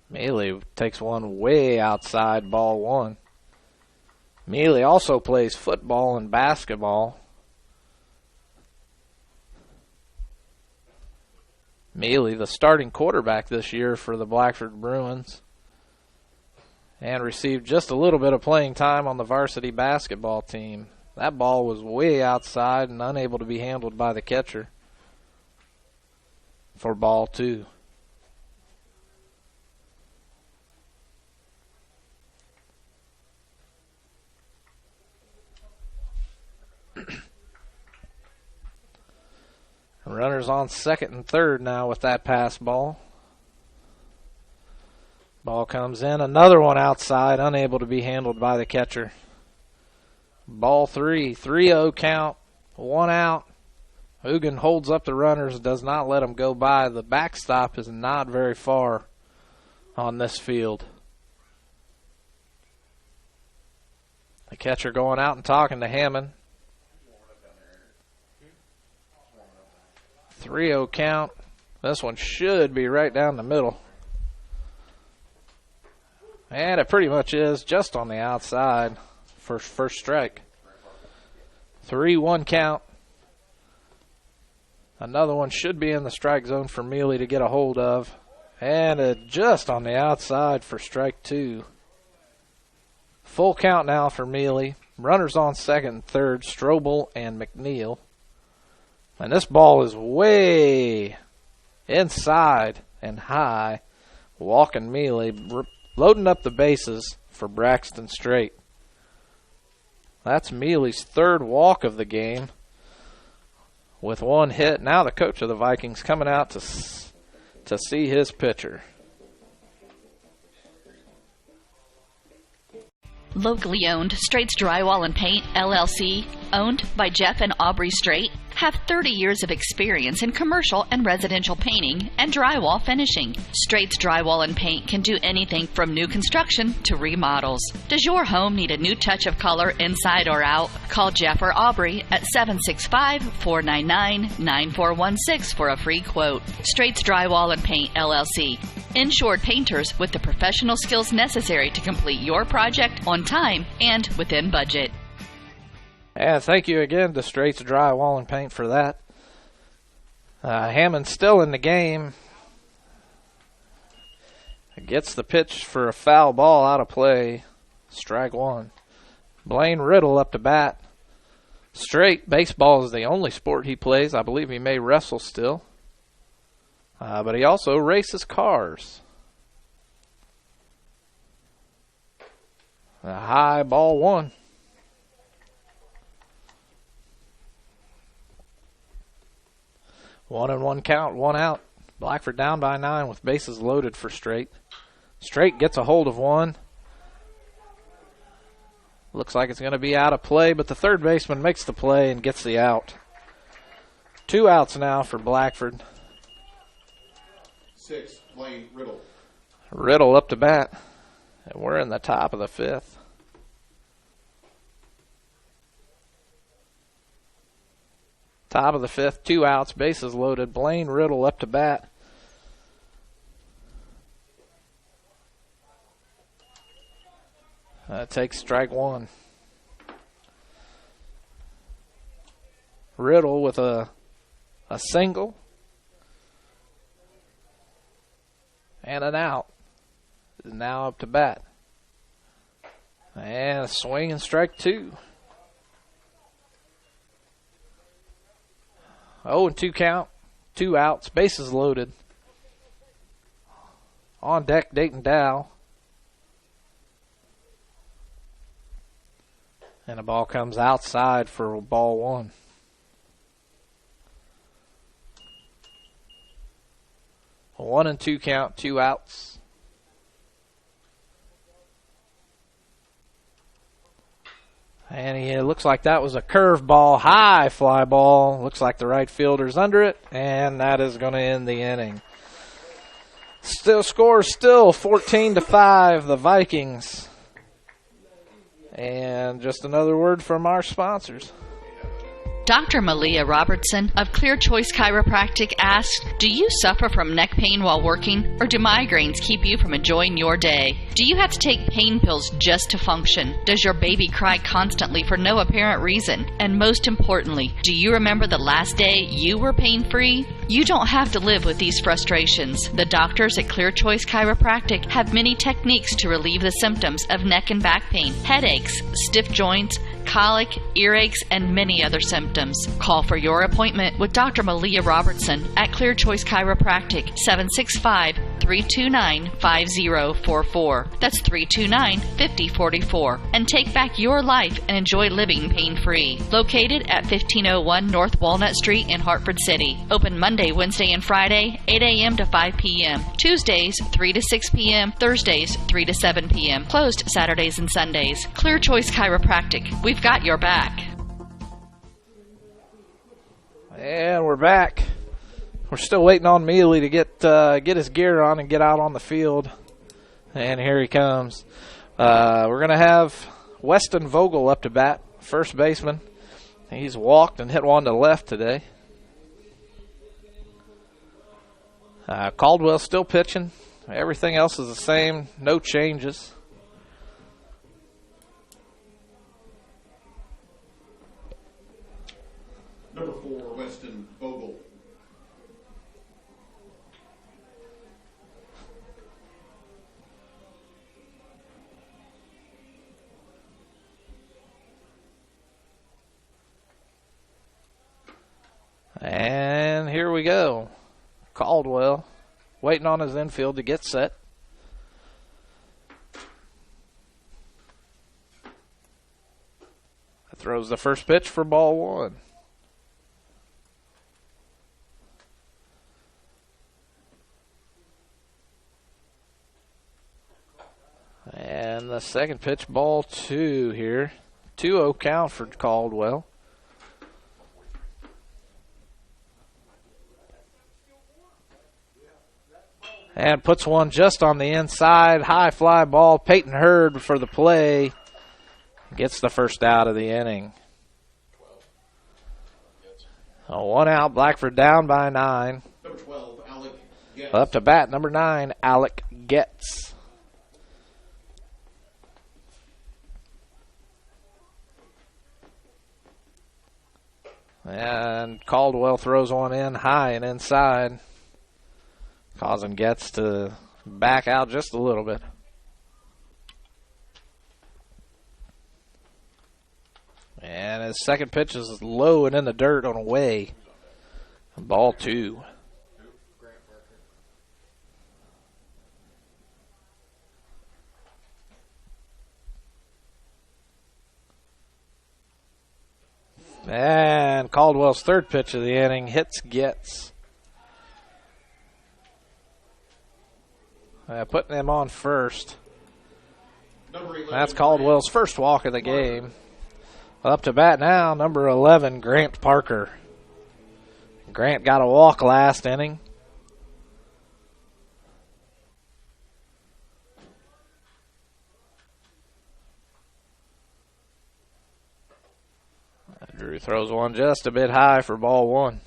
S1: Mealy takes one way outside, ball one. Mealy also plays football and basketball. Mealy, the starting quarterback this year for the Blackford Bruins, and received just a little bit of playing time on the varsity basketball team. That ball was way outside and unable to be handled by the catcher for ball two. Runners on second and third now with that pass ball. Ball comes in. Another one outside, unable to be handled by the catcher. Ball 3. 3-0 count. 1 out. Hoogan holds up the runners, does not let them go by. The backstop is not very far on this field. The catcher going out and talking to Hammond. 3-0 count. This one should be right down the middle. And it pretty much is, just on the outside for first strike. 3-1 count. Another one should be in the strike zone for Mealy to get a hold of. And it just on the outside for strike 2. Full count now for Mealy. Runners on second and third, Strobel and McNeil. And this ball is way inside and high. Walking Mealy, loading up the bases for Braxton Straight. That's Mealy's third walk of the game with 1 hit. Now the coach of the Vikings coming out to see his pitcher.
S2: Locally owned Straight's Drywall and Paint, LLC, owned by Jeff and Aubrey Straight, have 30 years of experience in commercial and residential painting and drywall finishing. Straight's Drywall and Paint can do anything from new construction to remodels. Does your home need a new touch of color inside or out? Call Jeff or Aubrey at 765-499-9416 for a free quote. Straight's Drywall and Paint, LLC. Insured painters with the professional skills necessary to complete your project on time and within budget.
S1: And thank you again to Straight's Drywall and Paint for that. Hammond's still in the game. Gets the pitch for a foul ball out of play. Strike 1. Blaine Riddle up to bat. Straight, baseball is the only sport he plays. I believe he may wrestle still. But he also races cars. A high ball 1. 1-1 count, 1 out. Blackford down by 9 with bases loaded for Straight. Straight gets a hold of one. Looks like it's going to be out of play, but the third baseman makes the play and gets the out. 2 outs now for Blackford.
S3: 6, Blaine Riddle.
S1: Riddle up to bat. And we're in the top of the 5th. Top of the 5th, 2 outs, bases loaded. Blaine Riddle up to bat. Takes strike 1. Riddle with a single and an out. Is now up to bat. And a swing and strike 2. 0-2 count, 2 outs, bases loaded. On deck, Dayton Dow. And the ball comes outside for ball 1. A 1-2 count, 2 outs. And it looks like that was a curve ball, high fly ball. Looks like the right fielder's under it, and that is going to end the inning. Still 14-5, the Vikings. And just another word from our sponsors.
S2: Dr. Malia Robertson of Clear Choice Chiropractic asked, do you suffer from neck pain while working, or do migraines keep you from enjoying your day? Do you have to take pain pills just to function? Does your baby cry constantly for no apparent reason? And most importantly, do you remember the last day you were pain-free? You don't have to live with these frustrations. The doctors at Clear Choice Chiropractic have many techniques to relieve the symptoms of neck and back pain, headaches, stiff joints, colic, earaches, and many other symptoms. Call for your appointment with Dr. Malia Robertson at Clear Choice Chiropractic, 329-5044. That's 329-5044. And take back your life and enjoy living pain-free. Located at 1501 North Walnut Street in Hartford City. Open Monday, Wednesday, and Friday, 8 a.m. to 5 p.m. Tuesdays, 3 to 6 p.m. Thursdays, 3 to 7 p.m. Closed Saturdays and Sundays. Clear Choice Chiropractic. We've got your back.
S1: And we're back. We're still waiting on Mealy to get his gear on and get out on the field. And here he comes. We're going to have Weston Vogel up to bat, first baseman. He's walked and hit one to left today. Caldwell's still pitching. Everything else is the same. No changes.
S3: Number 4, Weston Vogel.
S1: And here we go. Caldwell waiting on his infield to get set. Throws the first pitch for ball one. And the second pitch, ball two here. 2-0 count for Caldwell. And puts one just on the inside. High fly ball. Peyton Hurd for the play. Gets the first out of the inning. One out. Blackford down by 9.
S3: Number 12, Alec Getz.
S1: Up to bat, number 9, Alec Getz. And Caldwell throws one in high and inside, causing Getz to back out just a little bit. And his second pitch is low and in the dirt on a way. Ball two. And Caldwell's third pitch of the inning hits Getz. Putting him on first. That's Caldwell's first walk of the game. Up to bat now, number 11, Grant Parker. Grant got a walk last inning. Drew throws one just a bit high for ball one.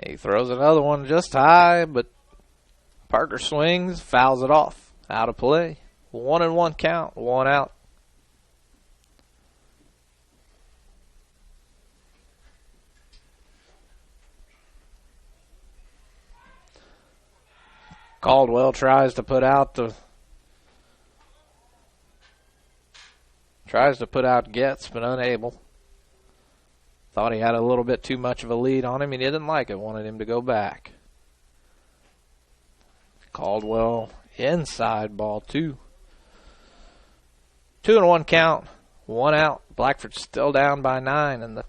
S1: He throws another one just high, but Parker swings, fouls it off. Out of play. 1-1 count, 1 out. Caldwell tries to put out Getz, but unable. Thought he had a little bit too much of a lead on him. He didn't like it, wanted him to go back. Caldwell inside, ball two. 2-1 count, 1 out. Blackford still down by 9 in the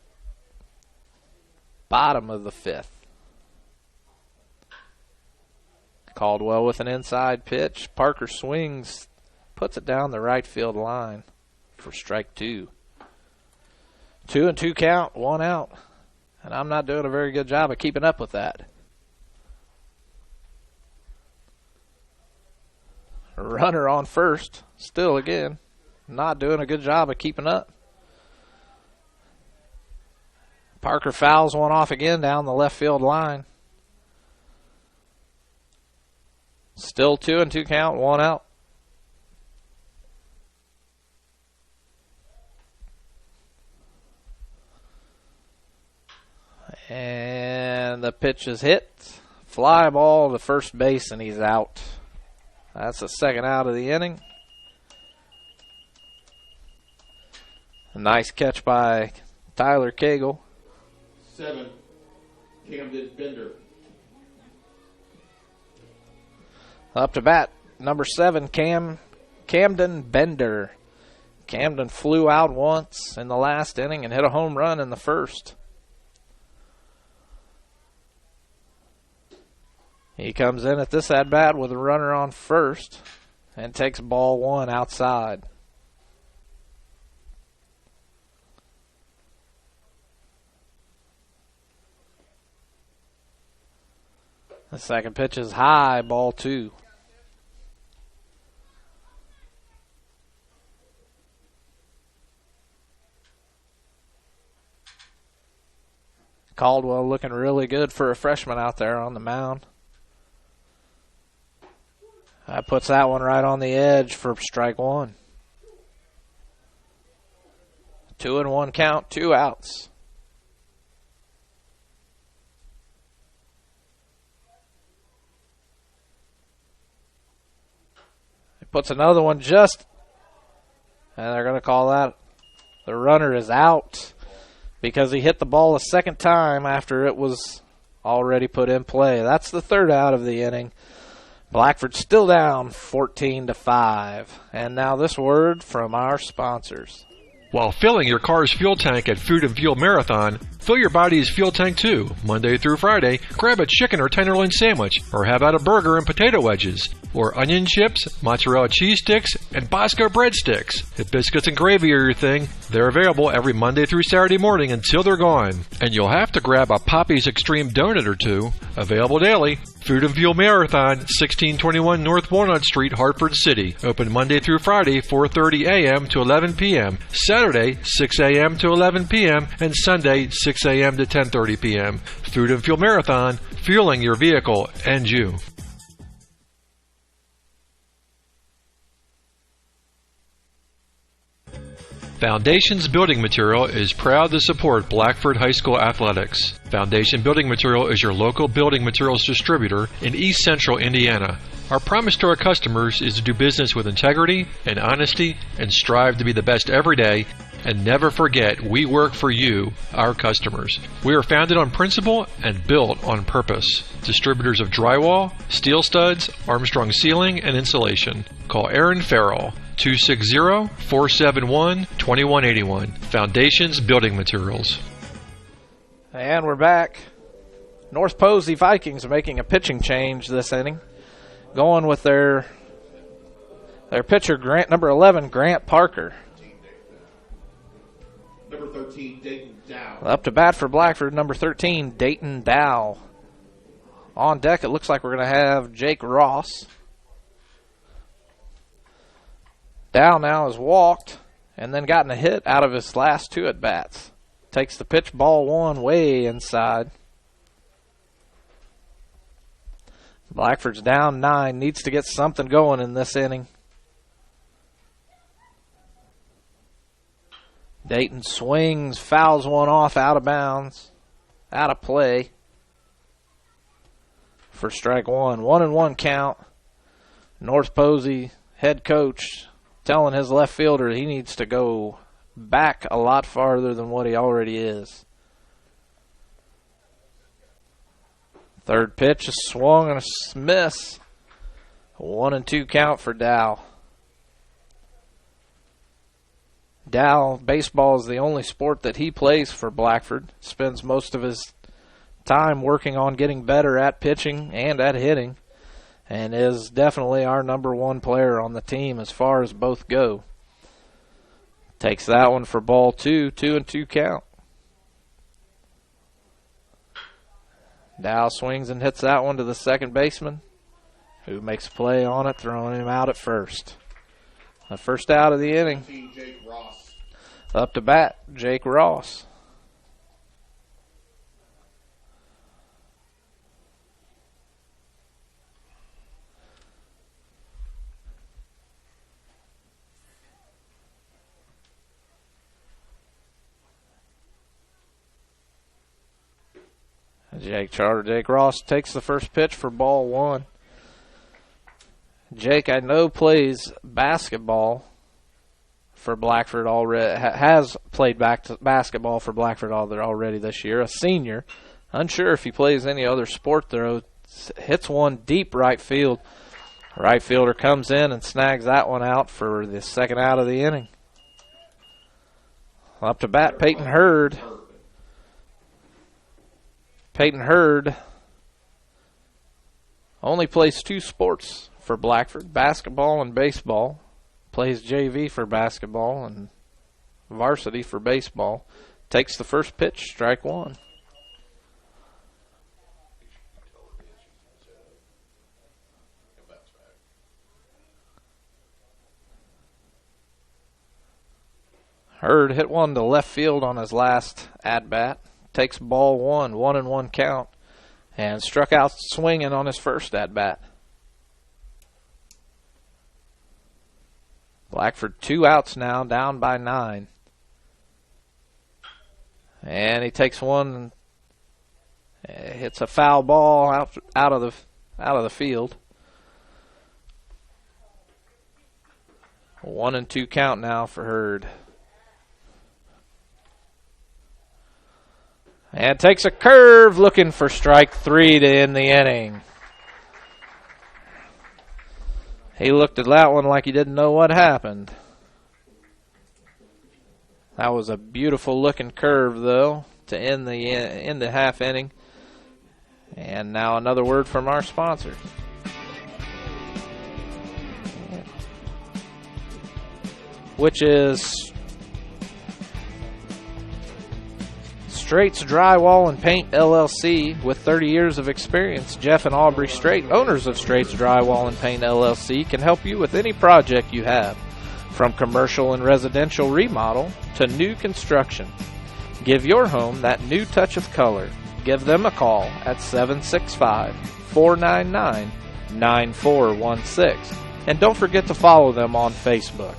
S1: bottom of the 5th. Caldwell with an inside pitch. Parker swings, puts it down the right field line for strike 2. 2-2 count, 1 out. And I'm not doing a very good job of keeping up with that. Runner on first, still again, not doing a good job of keeping up. Parker fouls one off again down the left field line. Still 2-2 count, 1 out. And the pitch is hit. Fly ball to first base, and he's out. That's the second out of the inning. A nice catch by Tyler Cagle.
S3: 7, Camden Bender.
S1: Up to bat, number 7, Camden Bender. Camden flew out once in the last inning and hit a home run in the first. He comes in at this at-bat with a runner on first and takes ball 1 outside. The second pitch is high, ball 2. Caldwell looking really good for a freshman out there on the mound. That puts that one right on the edge for strike 1. 2-1 count, 2 outs. He puts another one just, and they're going to call that the runner is out, because he hit the ball a second time after it was already put in play. That's the third out of the inning. Blackford still down 14-5. And now this word from our sponsors.
S4: While filling your car's fuel tank at Food and Fuel Marathon, fill your body's fuel tank too. Monday through Friday, grab a chicken or tenderloin sandwich, or have out a burger and potato wedges, or onion chips, mozzarella cheese sticks, and Bosco breadsticks. If biscuits and gravy are your thing, they're available every Monday through Saturday morning until they're gone. And you'll have to grab a Poppy's Extreme donut or two. Available daily. Food and Fuel Marathon, 1621 North Walnut Street, Hartford City. Open Monday through Friday, 4:30 a.m. to 11 p.m. Saturday, 6 a.m. to 11 p.m. and Sunday, 6 a.m. to 10:30 p.m. Food and Fuel Marathon, fueling your vehicle and you. Foundations Building Material is proud to support Blackford High School athletics. Foundation Building Material is your local building materials distributor in East Central Indiana. Our promise to our customers is to do business with integrity and honesty and strive to be the best every day. And never forget, we work for you, our customers. We are founded on principle and built on purpose. Distributors of drywall, steel studs, Armstrong ceiling, and insulation. Call Aaron Farrell, 260-471-2181. Foundations Building Materials.
S1: And we're back. North Posey Vikings are making a pitching change this inning. Going with their pitcher, number 11, Grant Parker.
S3: Number 13, Dayton Dow.
S1: Up to bat for Blackford, number 13, Dayton Dow. On deck, it looks like we're going to have Jake Ross. Dow now has walked and then gotten a hit out of his last 2 at-bats. Takes the pitch, ball 1, way inside. Blackford's down 9, needs to get something going in this inning. Dayton swings, fouls one off out of bounds, out of play for strike 1. 1-1 count. North Posey head coach telling his left fielder he needs to go back a lot farther than what he already is. Third pitch is swung and a miss. 1-2 count for Dow. Dow, baseball is the only sport that he plays for Blackford. Spends most of his time working on getting better at pitching and at hitting, and is definitely our number 1 player on the team as far as both go. Takes that one for ball 2, 2-2 count. Dow swings and hits that one to the second baseman, who makes a play on it, throwing him out at first. The first out of the inning.
S3: Jake Ross.
S1: Up to bat, Jake Ross. Jake Ross takes the first pitch for ball 1. Jake, I know, plays basketball for Blackford already, has played basketball for Blackford already this year, a senior. Unsure if he plays any other sport, though. Hits one deep right field. Right fielder comes in and snags that one out for the second out of the inning. Up to bat, Peyton Hurd. Peyton Hurd only plays 2 sports for Blackford, basketball and baseball. Plays JV for basketball and varsity for baseball. Takes the first pitch, strike one. Hurd hit one to left field on his last at-bat. Takes ball 1-1 count, and struck out swinging on his first at-bat. Blackford 2 outs now, down by 9. And he takes one, hits a foul ball out of the field. 1-2 count now for Hurd. And takes a curve, looking for strike 3 to end the inning. He looked at that one like he didn't know what happened. That was a beautiful looking curve, though, to end the half inning. And now another word from our sponsor. Which is Straight's Drywall and Paint LLC. With 30 years of experience, Jeff and Aubrey Straight, owners of Straight's Drywall and Paint LLC, can help you with any project you have, from commercial and residential remodel to new construction. Give your home that new touch of color. Give them a call at 765-499-9416. And don't forget to follow them on Facebook.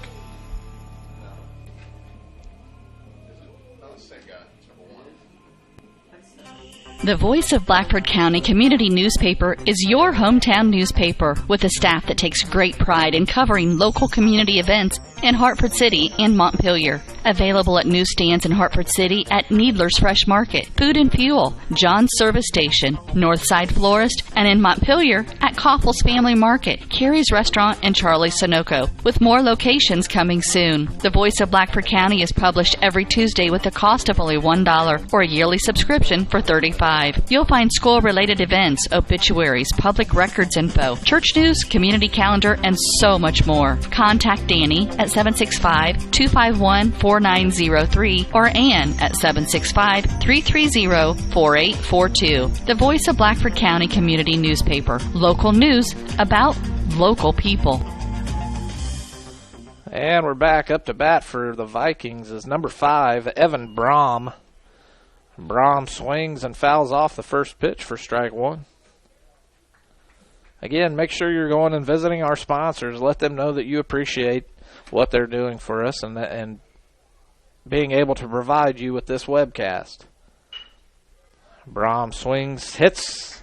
S2: The Voice of Blackford County Community Newspaper is your hometown newspaper with a staff that takes great pride in covering local community events in Hartford City and Montpelier. Available at newsstands in Hartford City at Needler's Fresh Market, Food and Fuel, John's Service Station, Northside Florist, and in Montpelier at Koffels Family Market, Carrie's Restaurant, and Charlie's Sunoco, with more locations coming soon. The Voice of Blackford County is published every Tuesday with a cost of only $1 or a yearly subscription for $35. You'll find school-related events, obituaries, public records info, church news, community calendar, and so much more. Contact Danny at 765-251-4903 or Ann at 765-330-4842. The Voice of Blackford County Community Newspaper. Local news about local people.
S1: And we're back. Up to bat for the Vikings is number 5, Evan Brom. Brom swings and fouls off the first pitch for strike 1. Again, make sure you're going and visiting our sponsors. Let them know that you appreciate what they're doing for us and being able to provide you with this webcast. Brom swings, hits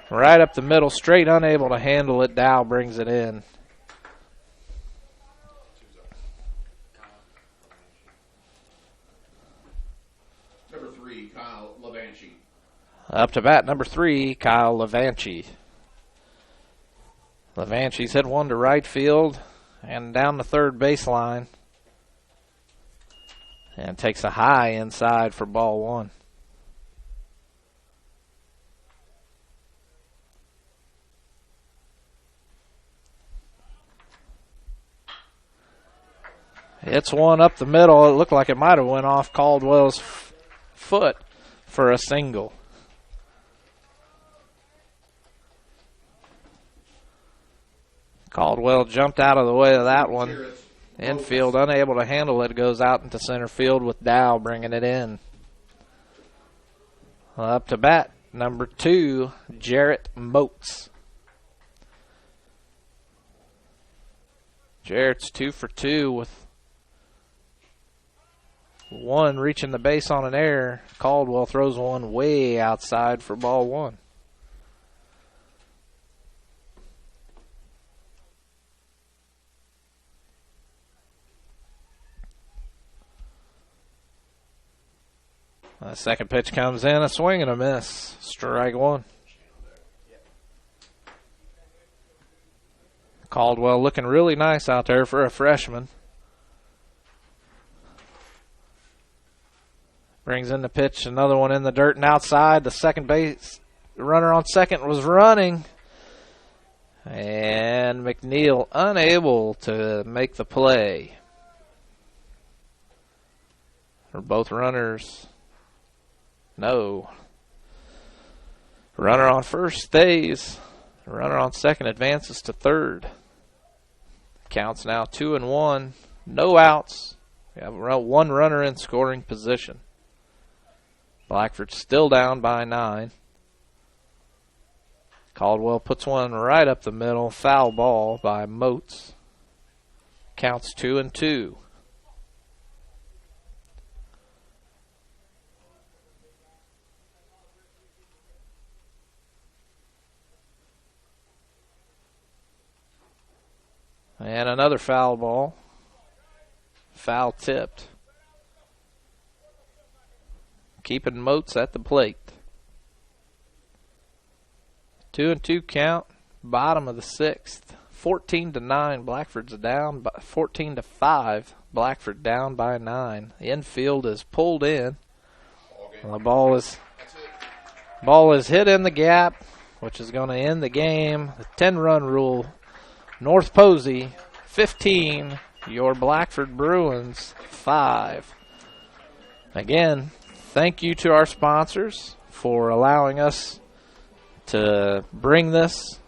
S1: right up the middle, straight, unable to handle it. Dow brings it in.
S3: Number 3, Kyle Levanchi.
S1: Up to bat, number 3, Kyle Levanchi. Levanchi's hit one to right field and down the third baseline, and takes a high inside for ball 1. It's one up the middle. It looked like it might have went off Caldwell's foot for a single. Caldwell jumped out of the way of that one. Infield unable to handle it, goes out into center field with Dow bringing it in. Up to bat, number 2, Jarrett Moats. Jarrett's 2 for 2 with one reaching the base on an error. Caldwell throws one way outside for ball 1. The second pitch comes in, a swing and a miss. Strike one. Caldwell looking really nice out there for a freshman. Brings in the pitch, another one in the dirt and outside. The second base runner on second was running. And McNeil unable to make the play. Are both runners? No. Runner on first stays. Runner on second advances to third. Counts now 2-1. No outs. We have one runner in scoring position. Blackford still down by 9. Caldwell puts one right up the middle. Foul ball by Moats. Counts 2-2. And another foul ball. Foul tipped. Keeping Moats at the plate. 2-2 count. Bottom of the 6th. 14-9. Blackford's down by 14-5. Blackford down by 9. The infield is pulled in. And the ball is hit in the gap, which is going to end the game. The 10-run rule. North Posey 15. Your Blackford Bruins 5. Again, thank you to our sponsors for allowing us to bring this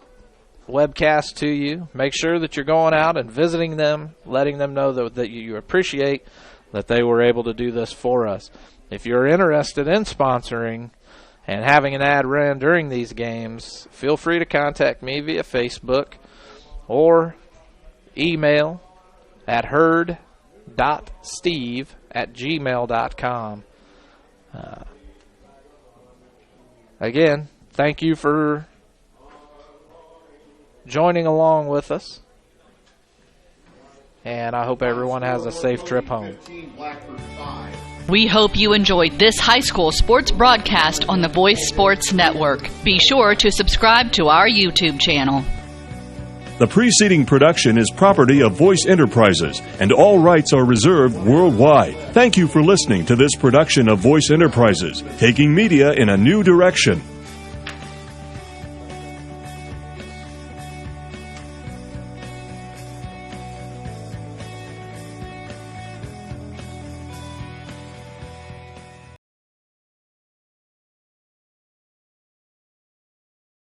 S1: webcast to you. Make sure that you're going out and visiting them, letting them know that you appreciate that they were able to do this for us. If you're interested in sponsoring and having an ad ran during these games, feel free to contact me via Facebook or email at herd.steve@gmail.com. Again, thank you for joining along with us. And I hope everyone has a safe trip home.
S2: We hope you enjoyed this high school sports broadcast on the Voice Sports Network. Be sure to subscribe to our YouTube channel.
S5: The preceding production is property of Voice Enterprises, and all rights are reserved worldwide. Thank you for listening to this production of Voice Enterprises, taking media in a new direction.